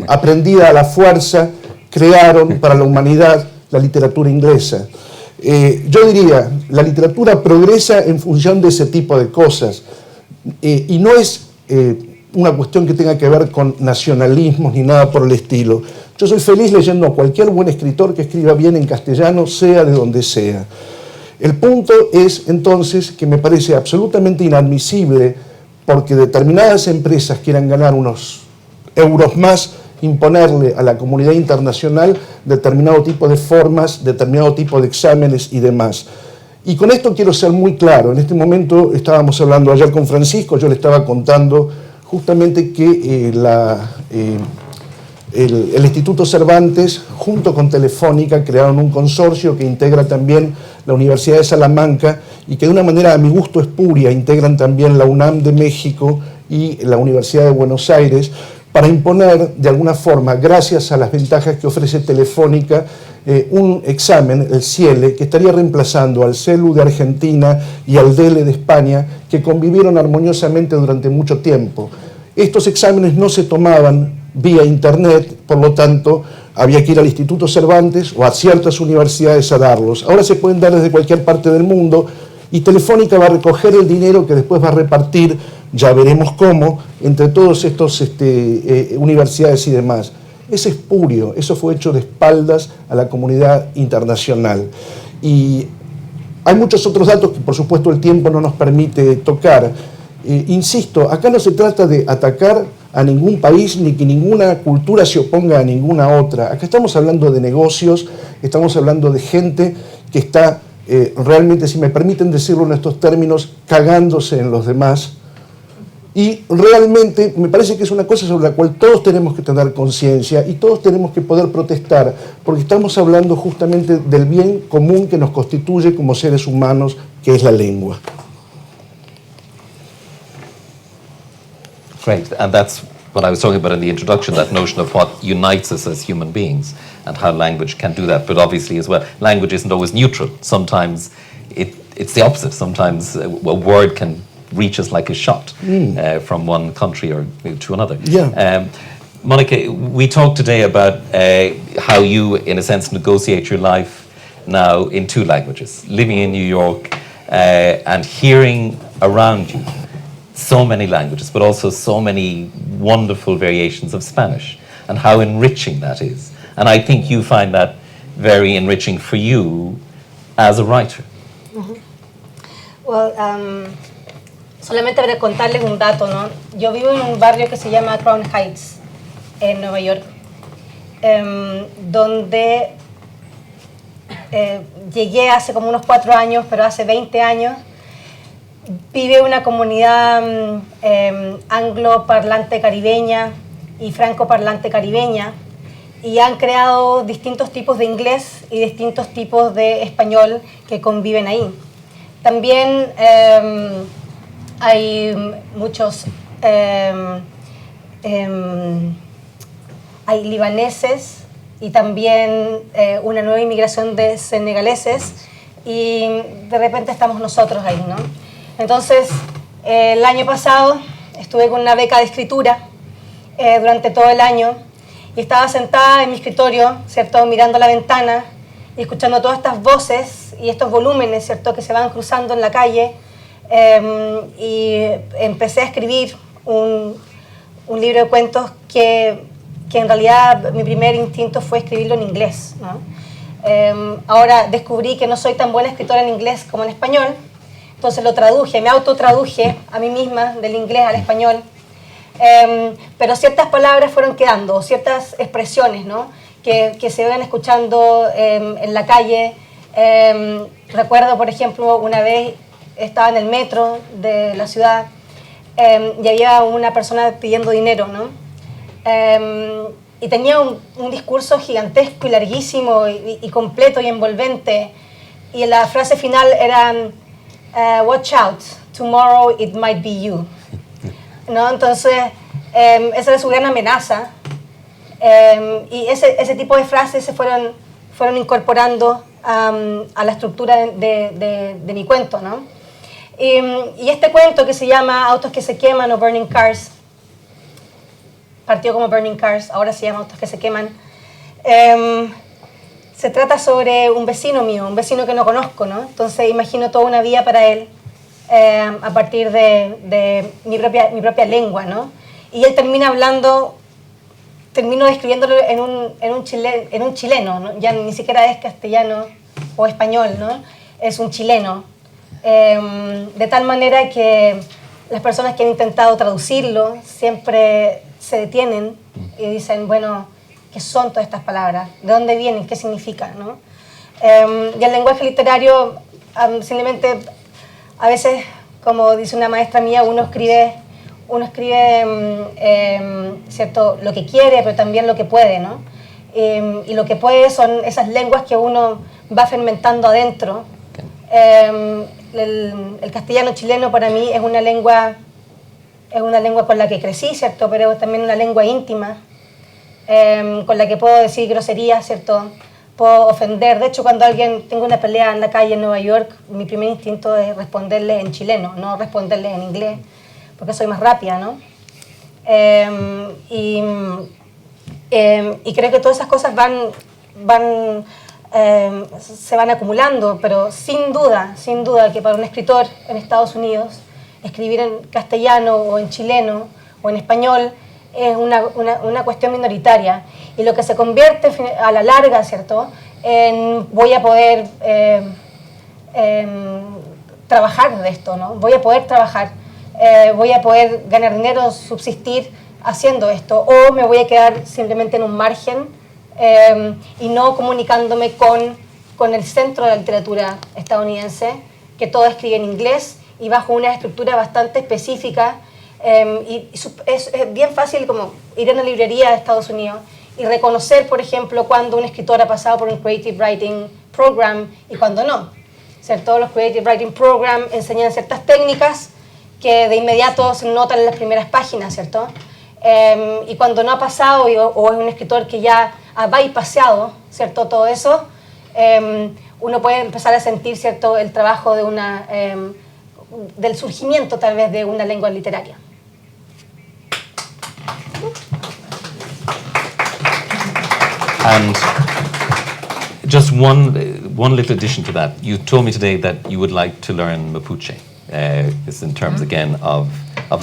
aprendida a la fuerza, crearon para la humanidad la literatura inglesa. Yo diría, la literatura progresa en función de ese tipo de cosas, y no es una cuestión que tenga que ver con nacionalismos ni nada por el estilo. Yo soy feliz leyendo a cualquier buen escritor que escriba bien en castellano, sea de donde sea. El punto es entonces que me parece absolutamente inadmisible porque determinadas empresas quieran ganar unos euros más, imponerle a la comunidad internacional determinado tipo de formas, determinado tipo de exámenes y demás. Y con esto quiero ser muy claro. En este momento estábamos hablando ayer con Francisco, yo le estaba contando justamente que el Instituto Cervantes, junto con Telefónica, crearon un consorcio que integra también la Universidad de Salamanca y que de una manera a mi gusto espuria integran también la UNAM de México y la Universidad de Buenos Aires, para imponer de alguna forma, gracias a las ventajas que ofrece Telefónica, un examen, el CIELE, que estaría reemplazando al CELU de Argentina y al DELE de España, que convivieron armoniosamente durante mucho tiempo. Estos exámenes no se tomaban vía internet, por lo tanto, había que ir al Instituto Cervantes o a ciertas universidades a darlos. Ahora se pueden dar desde cualquier parte del mundo y Telefónica va a recoger el dinero que después va a repartir, ya veremos cómo, entre todos estos universidades y demás. Es espurio, eso fue hecho de espaldas a la comunidad internacional. Y hay muchos otros datos que por supuesto el tiempo no nos permite tocar. Insisto, acá no se trata de atacar a ningún país ni que ninguna cultura se oponga a ninguna otra. Acá estamos hablando de negocios, estamos hablando de gente que está realmente, si me permiten decirlo en estos términos, cagándose en los demás. Y realmente me parece que es una cosa sobre la cual todos tenemos que tener conciencia y todos tenemos que poder protestar, porque estamos hablando justamente del bien común que nos constituye como seres humanos, que es la lengua.
Great, and that's what I was talking about in the introduction, that notion of what unites us as human beings and how language can do that. But obviously as well, language isn't always neutral. Sometimes it's the opposite. Sometimes a word can reach us like a shot from one country or to another.
Yeah.
Monica, we talked today about how you, in a sense, negotiate your life now in two languages, living in New York and hearing around you so many languages, but also so many wonderful variations of Spanish, and how enriching that is. And I think you find that very enriching for you as a writer.
Mm-hmm. Well, solamente para contarles un dato, ¿no? Yo vivo en un barrio que se llama Crown Heights, en Nueva York, donde llegué hace como unos 4 años, pero hace 20 años vive una comunidad anglo-parlante caribeña y franco-parlante caribeña, y han creado distintos tipos de inglés y distintos tipos de español que conviven ahí. También hay muchos hay libaneses y también una nueva inmigración de senegaleses, y de repente estamos nosotros ahí, ¿no? Entonces, el año pasado estuve con una beca de escritura durante todo el año, y estaba sentada en mi escritorio, ¿cierto?, mirando la ventana y escuchando todas estas voces y estos volúmenes, ¿cierto?, que se van cruzando en la calle, y empecé a escribir un libro de cuentos que en realidad mi primer instinto fue escribirlo en inglés, ¿no? Ahora descubrí que no soy tan buena escritora en inglés como en español, entonces lo traduje, me autotraduje a mí misma del inglés al español, pero ciertas palabras fueron quedando, ciertas expresiones, ¿no?, que se van escuchando en la calle. Recuerdo, por ejemplo, una vez estaba en el metro de la ciudad y había una persona pidiendo dinero, ¿no? Y tenía un discurso gigantesco y larguísimo y completo y envolvente, y la frase final era watch out, tomorrow it might be you, ¿no? Entonces esa era su gran amenaza, y ese tipo de frases se fueron incorporando a la estructura de mi cuento, ¿no? Y este cuento, que se llama Autos que se queman o Burning Cars, partió como Burning Cars, ahora se llama Autos que se queman, se trata sobre un vecino mío, un vecino que no conozco, ¿no? Entonces imagino toda una vida para él a partir de mi propia lengua, ¿no? Y él termino escribiéndolo en un chileno, ¿no? Ya ni siquiera es castellano o español, ¿no? Es un chileno. De tal manera que las personas que han intentado traducirlo siempre se detienen y dicen, bueno, ¿qué son todas estas palabras? ¿De dónde vienen? ¿Qué significan? ¿No? Y el lenguaje literario, simplemente, a veces, como dice una maestra mía, uno escribe ¿cierto?, lo que quiere, pero también lo que puede, ¿no? Y lo que puede son esas lenguas que uno va fermentando adentro. El castellano chileno para mí es una lengua con la que crecí, ¿cierto?, pero es también una lengua íntima, con la que puedo decir groserías, ¿cierto?, puedo ofender. De hecho, cuando tengo una pelea en la calle en Nueva York, mi primer instinto es responderle en chileno, no responderle en inglés, porque soy más rápida, ¿no? Y creo que todas esas cosas se van acumulando, pero sin duda que para un escritor en Estados Unidos escribir en castellano o en chileno o en español es una cuestión minoritaria, y lo que se convierte a la larga, ¿cierto?, en voy a poder trabajar de esto, ¿no? Voy a poder trabajar, voy a poder ganar dinero, subsistir haciendo esto, o me voy a quedar simplemente en un margen y no comunicándome con con el centro de la literatura estadounidense, que todo escribe en inglés y bajo una estructura bastante específica. Es bien fácil como ir a una librería de Estados Unidos y reconocer, por ejemplo, cuando un escritor ha pasado por un Creative Writing Program y cuando no. ¿Cierto? Los Creative Writing Program enseñan ciertas técnicas que de inmediato se notan en las primeras páginas, ¿cierto? Y cuando no ha pasado o es un escritor que ya ha bypassado, ¿cierto? Todo eso, uno puede empezar a sentir, ¿cierto? El trabajo de del surgimiento tal vez de una lengua literaria.
And just one little addition to that. You told me today that you would like to learn Mapuche. This in terms again of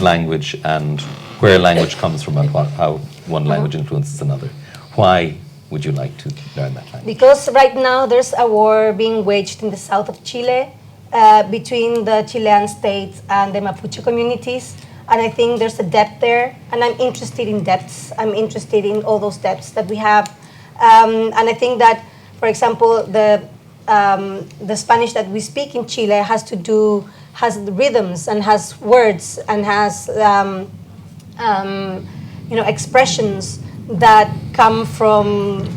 language and where language comes from and how one language influences another. Why would you like to learn that language?
Because right now there's a war being waged in the south of Chile between the Chilean states and the Mapuche communities. And I think there's a depth there, and I'm interested in depths. I'm interested in all those depths that we have. And I think that, for example, the Spanish that we speak in Chile has rhythms and has words and has expressions that come from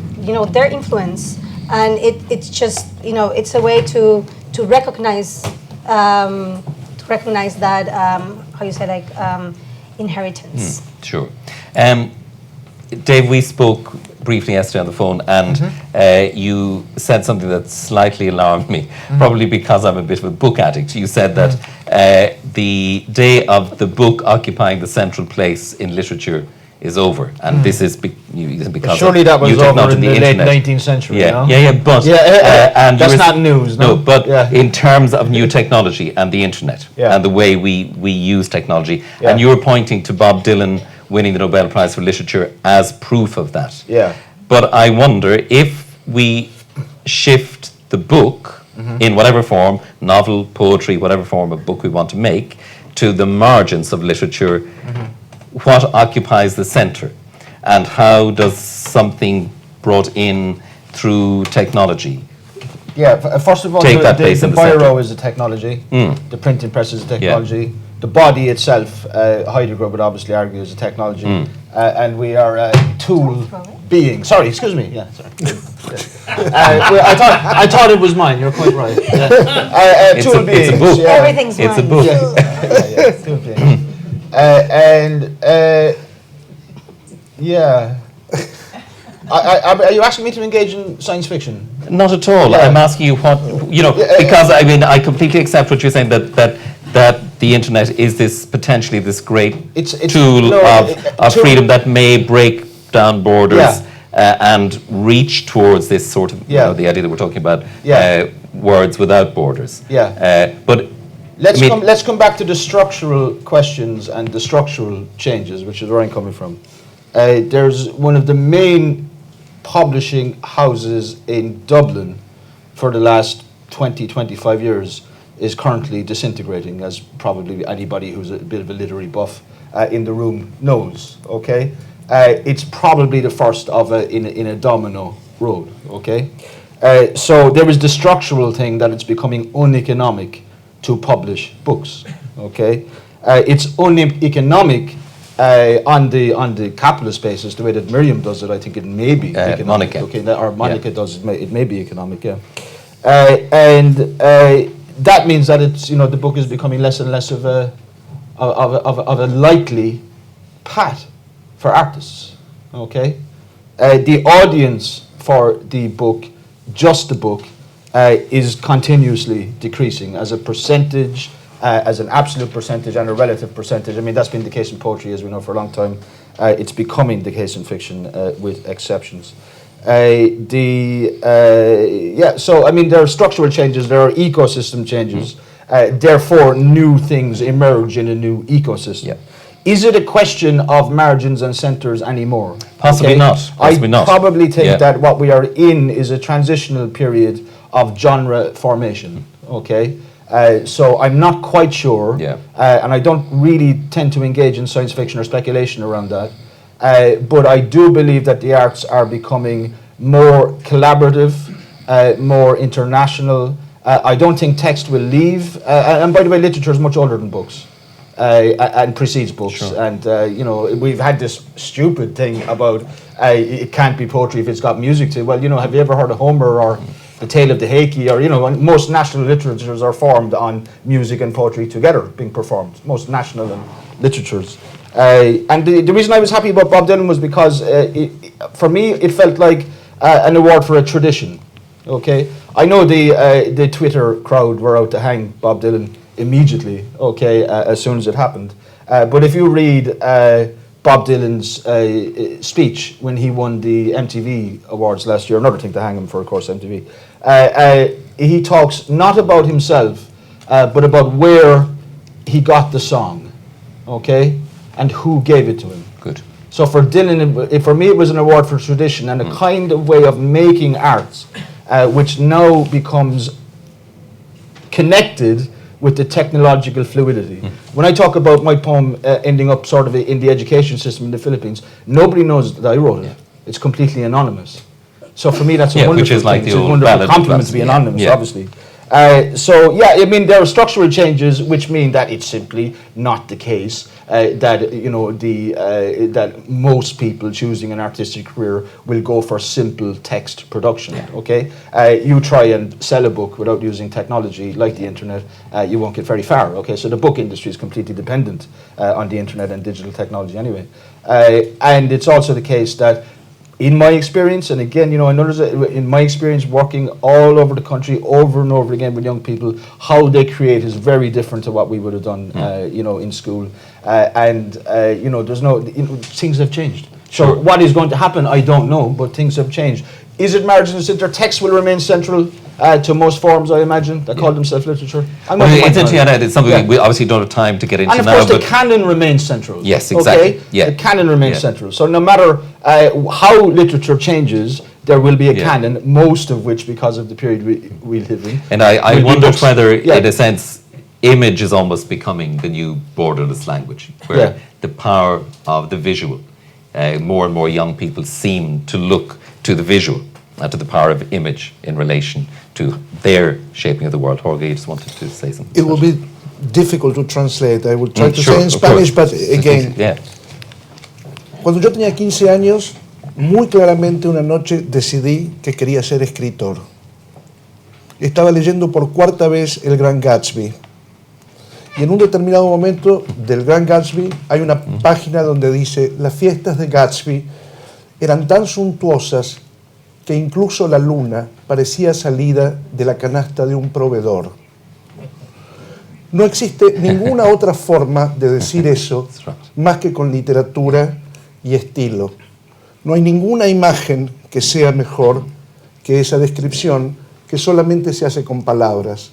their influence, and it's just it's a way to recognize that how you say inheritance.
Sure. Dave, we spoke briefly yesterday on the phone, and you said something that slightly alarmed me, probably because I'm a bit of a book addict. You said that the day of the book occupying the central place in literature is over, and this is because
surely that was
new
over
technology
in
and
the late
internet.
19th century.
Yeah,
You know?
yeah, but
and that's not news. No,
but in terms of new technology and the internet and the way we use technology, and you were pointing to Bob Dylan winning the Nobel Prize for Literature as proof of that.
Yeah.
But I wonder if we shift the book in whatever form, novel, poetry, whatever form of book we want to make, to the margins of literature, what occupies the center, and how does something brought in through technology
first of all,
take that place
the
in the
biro
center?
is a technology, the printing press is a technology, the body itself, Heidegger would obviously argue, is a technology, and we are tool beings. Sorry, excuse me. Yeah, sorry. I thought it was mine. You're quite right. Tool beings.
It's a book.
Yeah.
Everything's
It's a
mine.
book.
Tool beings. Are you asking me to engage in science fiction?
Not at all. I'm asking you what, because I mean, I completely accept what you're saying, that the internet is potentially this great tool of freedom that may break down borders and reach towards this sort of, the idea that we're talking about, words without borders. But
let's come back to the structural questions and the structural changes, which is where I'm coming from. There's one of the main publishing houses in Dublin for the last 20-25 years is currently disintegrating, as probably anybody who's a bit of a literary buff in the room knows. Okay, it's probably the first of in a domino road. Okay, so there is the structural thing that it's becoming uneconomic to publish books. Okay, it's uneconomic on the capitalist basis, the way that Miriam does it. I think it may be economic.
Monica.
Okay, or Monica does it. It may be economic. Yeah, and that means that it's the book is becoming less and less of a likely path for artists. Okay, the audience for the book, just the book, is continuously decreasing as a percentage, as an absolute percentage and a relative percentage. I mean, that's been the case in poetry, as we know, for a long time. It's becoming the case in fiction, with exceptions. So I mean, there are structural changes, there are ecosystem changes. Therefore, new things emerge in a new ecosystem. Is it a question of margins and centers anymore?
Possibly not. Possibly
I
not.
probably think that what we are in is a transitional period of genre formation. Okay. So I'm not quite sure, and I don't really tend to engage in science fiction or speculation around that, but I do believe that the arts are becoming more collaborative, more international. I don't think text will leave. And by the way, literature is much older than books. And precedes books.
Sure.
And, we've had this stupid thing about it can't be poetry if it's got music to it. Well, have you ever heard of Homer or The Tale of the Heike? Or, most national literatures are formed on music and poetry together being performed. Most national literatures. And the reason I was happy about Bob Dylan was because, for me, it felt like an award for a tradition. Okay? I know the Twitter crowd were out to hang Bob Dylan immediately, okay, as soon as it happened. But if you read Bob Dylan's speech when he won the MTV Awards last year, another thing to hang him for, of course, MTV, he talks not about himself, but about where he got the song, okay, and who gave it to him.
Good.
So for Dylan, for me, it was an award for tradition and a kind of way of making arts, which now becomes connected with the technological fluidity. When I talk about my poem ending up sort of in the education system in the Philippines, nobody knows that I wrote it. It's completely anonymous. So for me, that's a wonderful
which is like
thing.
the
It's a
old
wonderful
ballad
compliment
of
to be
Blas-
anonymous,
yeah.
obviously. There are structural changes which mean that it's simply not the case that most people choosing an artistic career will go for simple text production. Okay, you try and sell a book without using technology like the internet, you won't get very far. Okay, so the book industry is completely dependent on the internet and digital technology anyway, and it's also the case that, in my experience, and again, in my experience working all over the country over and over again with young people, how they create is very different to what we would have done, in school. Things have changed. So what is going to happen, I don't know, but things have changed. Is it marginal center? Text will remain central to most forms, I imagine, that call themselves literature.
It's something we obviously don't have time to get into
now. And of course, the canon remains central.
Yes, exactly.
Okay?
Yeah.
The canon remains central. So no matter how literature changes, there will be a canon, most of which, because of the period we live in.
And I wondered whether, in a sense, image is almost becoming the new borderless language, where the power of the visual, more and more young people seem to look to the visual, to the power of image in relation to their shaping of the world. Jorge, you just wanted to say something.
It will be difficult to translate. I will try to say in Spanish, but again, cuando yo tenía 15 años, muy claramente una noche decidí que quería ser escritor. Estaba leyendo por cuarta vez El Gran Gatsby. Y en un determinado momento del Gran Gatsby hay una página donde dice: las fiestas de Gatsby eran tan suntuosas que incluso la luna parecía salida de la canasta de un proveedor. No existe ninguna otra forma de decir eso más que con literatura y estilo. No hay ninguna imagen que sea mejor que esa descripción, que solamente se hace con palabras.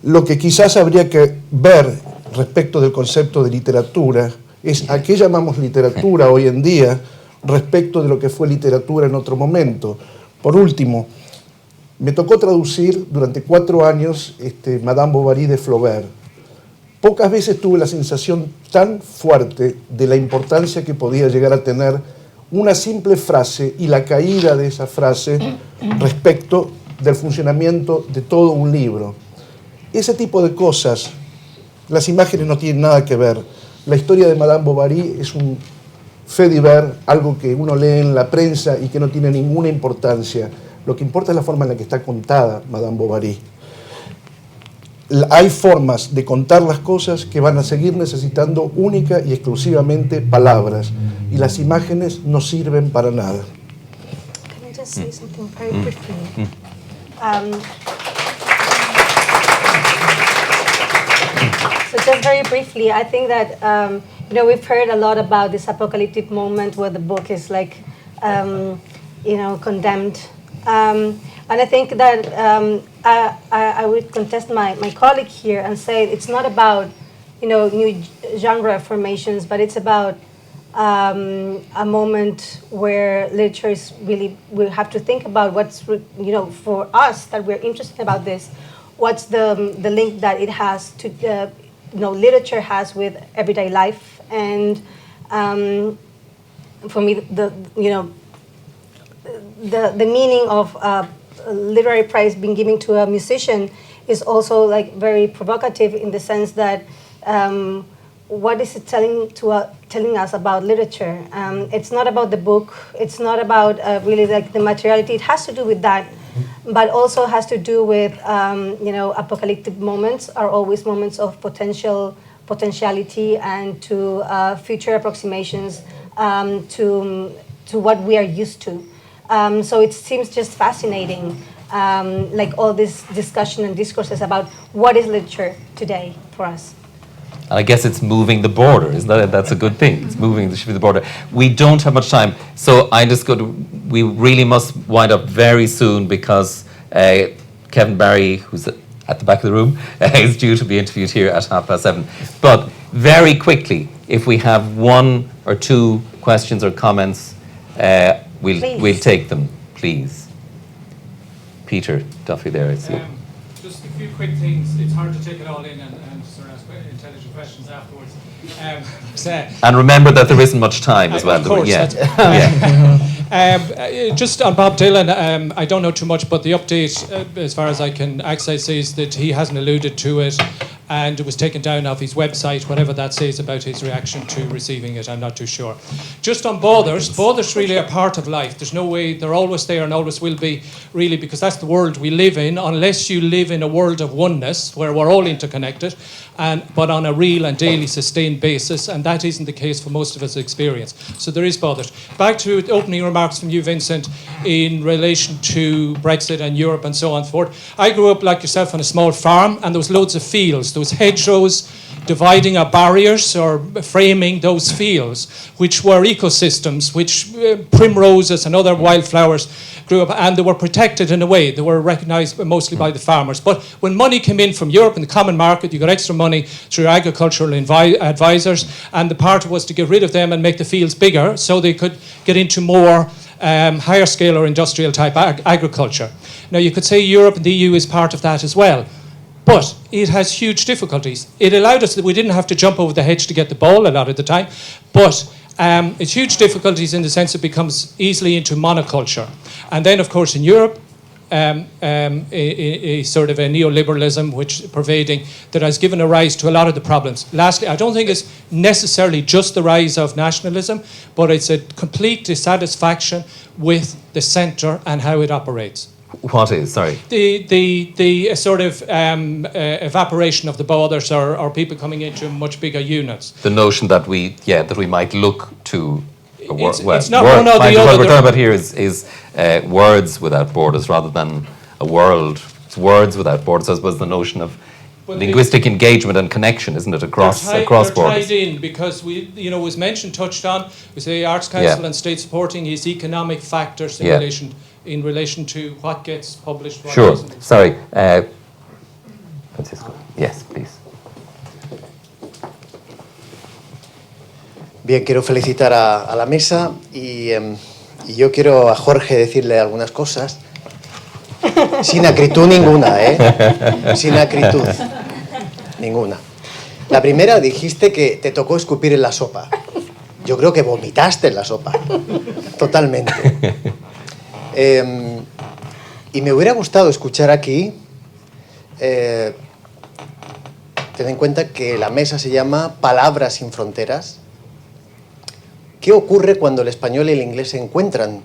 Lo que quizás habría que ver respecto del concepto de literatura es a qué llamamos literatura hoy en día respecto de lo que fue literatura en otro momento. Por último, me tocó traducir durante 4 años Madame Bovary de Flaubert. Pocas veces tuve la sensación tan fuerte de la importancia que podía llegar a tener una simple frase y la caída de esa frase respecto del funcionamiento de todo un libro. Ese tipo de cosas, las imágenes no tienen nada que ver. La historia de Madame Bovary es un fait divers, algo que uno lee en la prensa y que no tiene ninguna importancia. Lo que importa es la forma en la que está contada Madame Bovary. Hay formas de contar las cosas que van a seguir necesitando única y exclusivamente palabras, y las imágenes no sirven para nada.
Can I just say something very briefly? So just very briefly, I think that we've heard a lot about this apocalyptic moment where the book is like condemned. And I think that I would contest my colleague here and say it's not about new genre formations, but it's about a moment where literature is really, we have to think about what's for us that we're interested about this, what's the link that it has to literature has with everyday life. And for me, the meaning of literary prize being given to a musician is also like very provocative in the sense that what is it telling us about literature? It's not about the book. It's not about really like the materiality. It has to do with that, but also has to do with apocalyptic moments are always moments of potentiality and to future approximations to what we are used to. So it seems just fascinating, like all this discussion and discourses about what is literature today for us.
And I guess it's moving the border, isn't that? That's a good thing. It's moving the border. We don't have much time, so we really must wind up very soon because Kevin Barry, who's at the back of the room, is due to be interviewed here at 7:30. But very quickly, if we have one or two questions or comments, we'll take them, please. Peter Duffy there, I see.
Just a few quick things. It's hard to take it all in and sort of ask intelligent questions afterwards.
And remember that there isn't much time as well.
Of course.
Yeah.
Just on Bob Dylan, I don't know too much, but the update, as far as I can access, is that he hasn't alluded to it, and it was taken down off his website. Whatever that says about his reaction to receiving it, I'm not too sure. Just on borders really are part of life. There's no way, they're always there and always will be, really, because that's the world we live in, unless you live in a world of oneness, where we're all interconnected, but on a real and daily sustained basis, and that isn't the case for most of us experience. So there is borders. Back to opening remarks from you, Vincent, in relation to Brexit and Europe and so on and so forth. I grew up, like yourself, on a small farm, and there was loads of fields. There was hedgerows dividing our barriers or framing those fields, which were ecosystems, which primroses and other wildflowers grew up, and they were protected in a way. They were recognised mostly by the farmers. But when money came in from Europe in the common market, you got extra money through agricultural advisors, and the part was to get rid of them and make the fields bigger so they could get into more higher scale or industrial type agriculture. Now you could say Europe and the EU is part of that as well. But it has huge difficulties. It allowed us that we didn't have to jump over the hedge to get the ball a lot of the time, but it's huge difficulties in the sense it becomes easily into monoculture. And then, of course, in Europe, a sort of a neoliberalism which pervading that has given a rise to a lot of the problems. Lastly, I don't think it's necessarily just the rise of nationalism, but it's a complete dissatisfaction with the centre and how it operates.
What is? Sorry.
The sort of evaporation of the borders or people coming into much bigger units.
The notion that we might look to a
it's not one or the other.
What we're talking about here is words without borders rather than a world. It's words without borders. I suppose the notion of linguistic engagement and connection, isn't it, across borders?
They're tied in because was mentioned, touched on. We say Arts Council and state supporting is economic factors in relation to what gets published. What
sure.
doesn't.
Sorry, Francisco. Yes, please.
Bien, quiero felicitar a la mesa y yo quiero a Jorge decirle algunas cosas. Sin acritud ninguna, Sin acritud ninguna. La primera, dijiste que te tocó escupir en la sopa. Yo creo que vomitaste en la sopa. Totalmente. Y me hubiera gustado escuchar aquí, ten en cuenta que la mesa se llama Palabras sin fronteras. ¿Qué ocurre cuando el español y el inglés se encuentran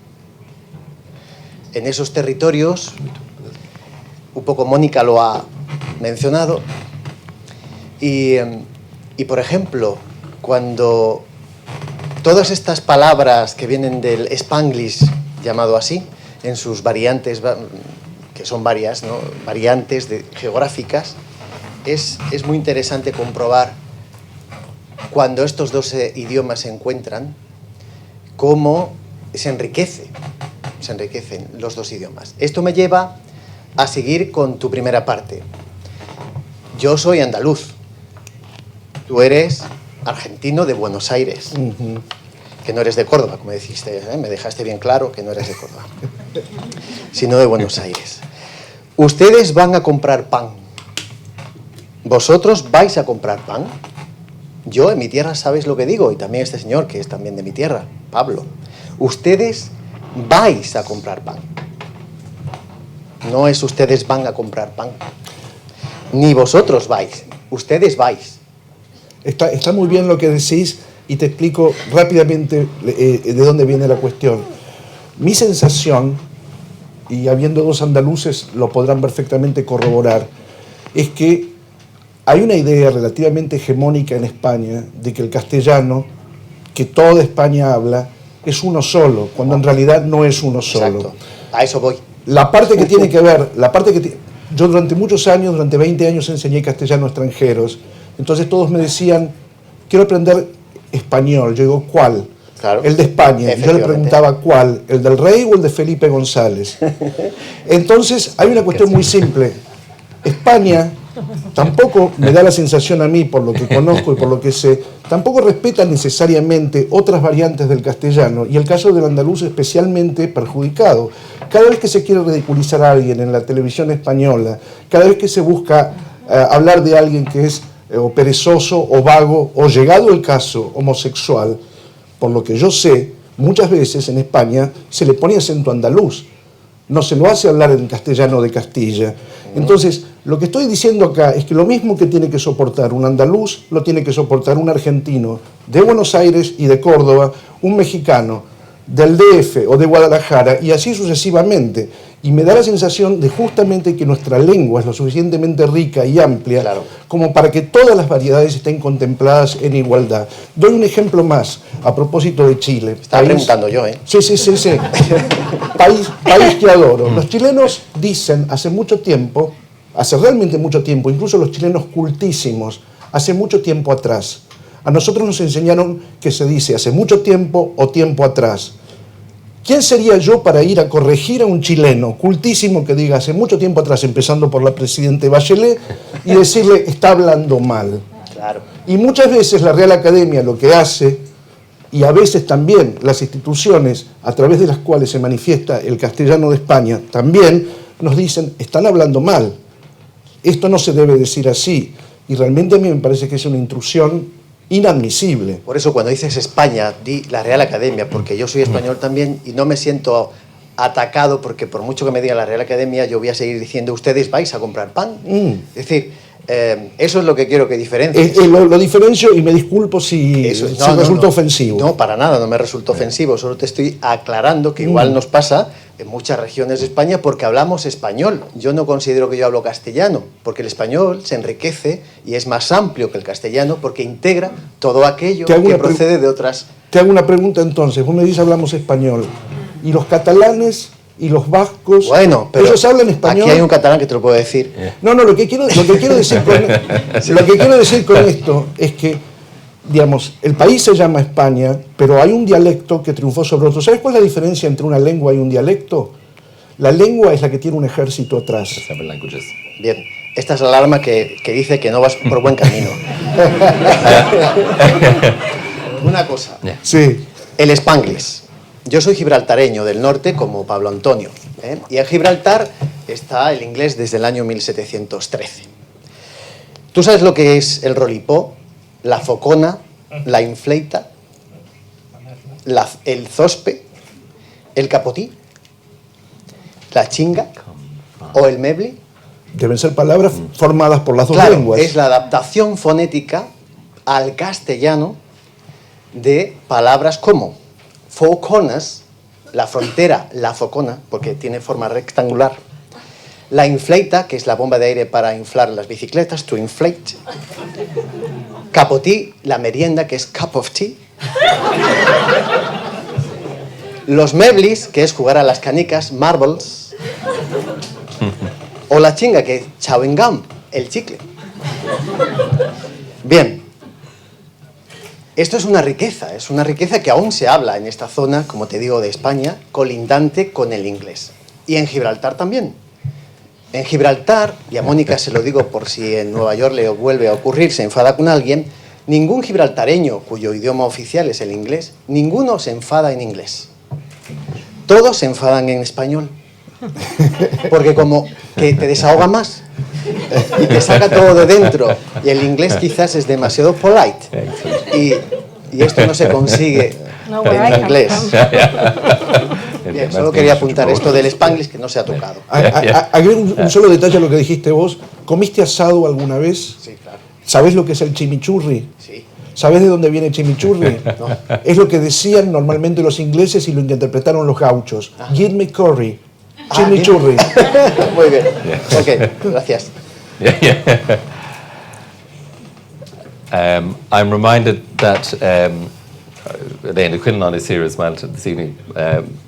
en esos territorios? Un poco Mónica lo ha mencionado. Y por ejemplo, cuando todas estas palabras que vienen del Spanglish, llamado así, en sus variantes, que son varias, ¿no? Variantes geográficas, es muy interesante comprobar cuando estos dos idiomas se encuentran, cómo se enriquecen los dos idiomas. Esto me lleva a seguir con tu primera parte. Yo soy andaluz, tú eres argentino de Buenos Aires, que no eres de Córdoba, como dijiste, me dejaste bien claro que no eres de Córdoba, sino de Buenos Aires. Ustedes van a comprar pan. ¿Vosotros vais a comprar pan? Yo en mi tierra sabéis lo que digo, y también este señor que es también de mi tierra, Pablo. Ustedes vais a comprar pan. No es ustedes van a comprar pan. Ni vosotros vais, ustedes vais.
Está muy bien lo que decís y te explico rápidamente de dónde viene la cuestión. Mi sensación, y habiendo dos andaluces lo podrán perfectamente corroborar, es que hay una idea relativamente hegemónica en España de que el castellano, que toda España habla, es uno solo, cuando en realidad no es uno solo.
Exacto, a eso voy.
La parte que tiene que ver, yo durante muchos años, durante 20 años enseñé castellano a extranjeros, entonces todos me decían, quiero aprender español. Yo digo, ¿cuál?
Claro.
El de España. Yo le preguntaba, ¿cuál? ¿El del rey o el de Felipe González? Entonces hay una cuestión muy simple. España tampoco me da la sensación a mí, por lo que conozco y por lo que sé, tampoco respeta necesariamente otras variantes del castellano, y el caso del andaluz especialmente perjudicado. Cada vez que se quiere ridiculizar a alguien en la televisión española, cada vez que se busca hablar de alguien que es o perezoso o vago o, llegado el caso, homosexual, por lo que yo sé, muchas veces en España se le pone acento andaluz, no se lo hace hablar en castellano de Castilla. Entonces, lo que estoy diciendo acá es que lo mismo que tiene que soportar un andaluz, lo tiene que soportar un argentino de Buenos Aires y de Córdoba, un mexicano del DF o de Guadalajara, y así sucesivamente. Y me da la sensación de justamente que nuestra lengua es lo suficientemente rica y amplia,
claro,
como para que todas las variedades estén contempladas en igualdad. Doy un ejemplo más a propósito de Chile.
Estaba preguntando yo, ¿eh?
Sí. país que adoro. Los chilenos dicen hace mucho tiempo, hace realmente mucho tiempo, incluso los chilenos cultísimos, hace mucho tiempo atrás. A nosotros nos enseñaron que se dice hace mucho tiempo o tiempo atrás. ¿Quién sería yo para ir a corregir a un chileno cultísimo que diga hace mucho tiempo atrás, empezando por la presidenta Bachelet, y decirle está hablando mal?
Claro.
Y muchas veces la Real Academia lo que hace, y a veces también las instituciones a través de las cuales se manifiesta el castellano de España, también nos dicen están hablando mal. Esto no se debe decir así. Y realmente a mí me parece que es una intrusión inadmisible.
Por eso cuando dices España, di la Real Academia, porque yo soy español también y no me siento atacado porque por mucho que me diga la Real Academia, yo voy a seguir diciendo ustedes vais a comprar pan. Es decir, eso es lo que quiero que diferencies.
Lo diferencio y me disculpo si resulta ofensivo.
No, para nada, no me resulta ofensivo, solo te estoy aclarando que igual nos pasa en muchas regiones de España porque hablamos español. Yo no considero que yo hablo castellano, porque el español se enriquece y es más amplio que el castellano porque integra todo aquello que procede de otras...
Te hago una pregunta entonces, vos me dices hablamos español, y los catalanes y los vascos,
bueno, pero
ellos hablan español.
Aquí hay un catalán que te lo puedo decir.
No, lo que quiero decir con esto es que, digamos, el país se llama España, pero hay un dialecto que triunfó sobre otro. ¿Sabes cuál es la diferencia entre una lengua y un dialecto? La lengua es la que tiene un ejército atrás.
Bien, esta es la alarma que dice que no vas por buen camino. Una cosa.
Sí.
El Spanglish. Yo soy gibraltareño del norte, como Pablo Antonio, ¿eh? Y en Gibraltar está el inglés desde el año 1713. ¿Tú sabes lo que es el rolipó, la focona, la infleita, el zospe, el capotí, la chinga o el mebli?
Deben ser palabras formadas por las dos
claro,
lenguas.
Es la adaptación fonética al castellano de palabras como foconas, la frontera, la focona, porque tiene forma rectangular, la infleita, que es la bomba de aire para inflar las bicicletas, to inflate, capotí, la merienda, que es cup of tea, los meblis, que es jugar a las canicas, marbles, o la chinga, que es chewing gum, el chicle. Bien. Esto es una riqueza que aún se habla en esta zona, como te digo, de España, colindante con el inglés. Y en Gibraltar también. En Gibraltar, y a Mónica se lo digo por si en Nueva York le vuelve a ocurrir, se enfada con alguien, ningún gibraltareño cuyo idioma oficial es el inglés, ninguno se enfada en inglés. Todos se enfadan en español. Porque como que te desahoga más y te saca todo de dentro, y el inglés quizás es demasiado polite y esto no se consigue en inglés. Bien, solo quería apuntar esto del Spanglish que no se ha tocado.
Agrego un solo detalle a lo que dijiste vos. ¿Comiste asado alguna vez?
Sí, claro.
¿Sabés lo que es el chimichurri?
Sí.
¿Sabés de dónde viene el chimichurri?
No.
Es lo que decían normalmente los ingleses y lo que interpretaron los gauchos. Give me curry. Chimichurri.
Muy bien. Ok, gracias.
I'm reminded that Elena Quinlan is here as well this evening,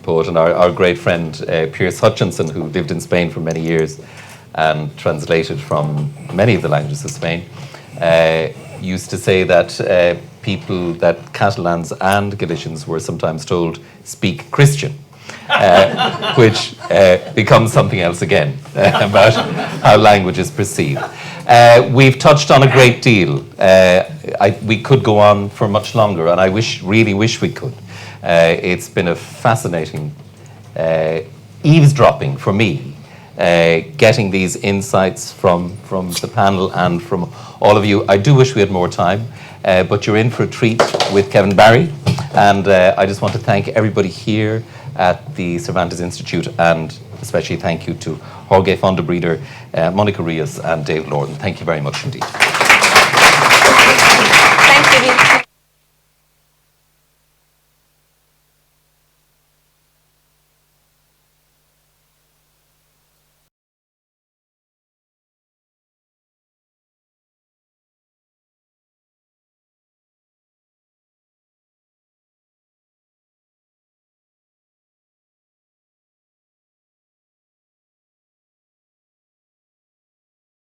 poet, and our great friend Piers Hutchinson, who lived in Spain for many years and translated from many of the languages of Spain, used to say that people, that Catalans and Galicians were sometimes told, speak Christian. Which becomes something else again about how language is perceived. We've touched on a great deal. We could go on for much longer, and I really wish we could. It's been a fascinating eavesdropping for me, getting these insights from the panel and from all of you. I do wish we had more time, but you're in for a treat with Kevin Barry, and I just want to thank everybody here at the Cervantes Institute, and especially thank you to Jorge Fondebrieder, Monica Rios and Dave Lorden. Thank you very much indeed.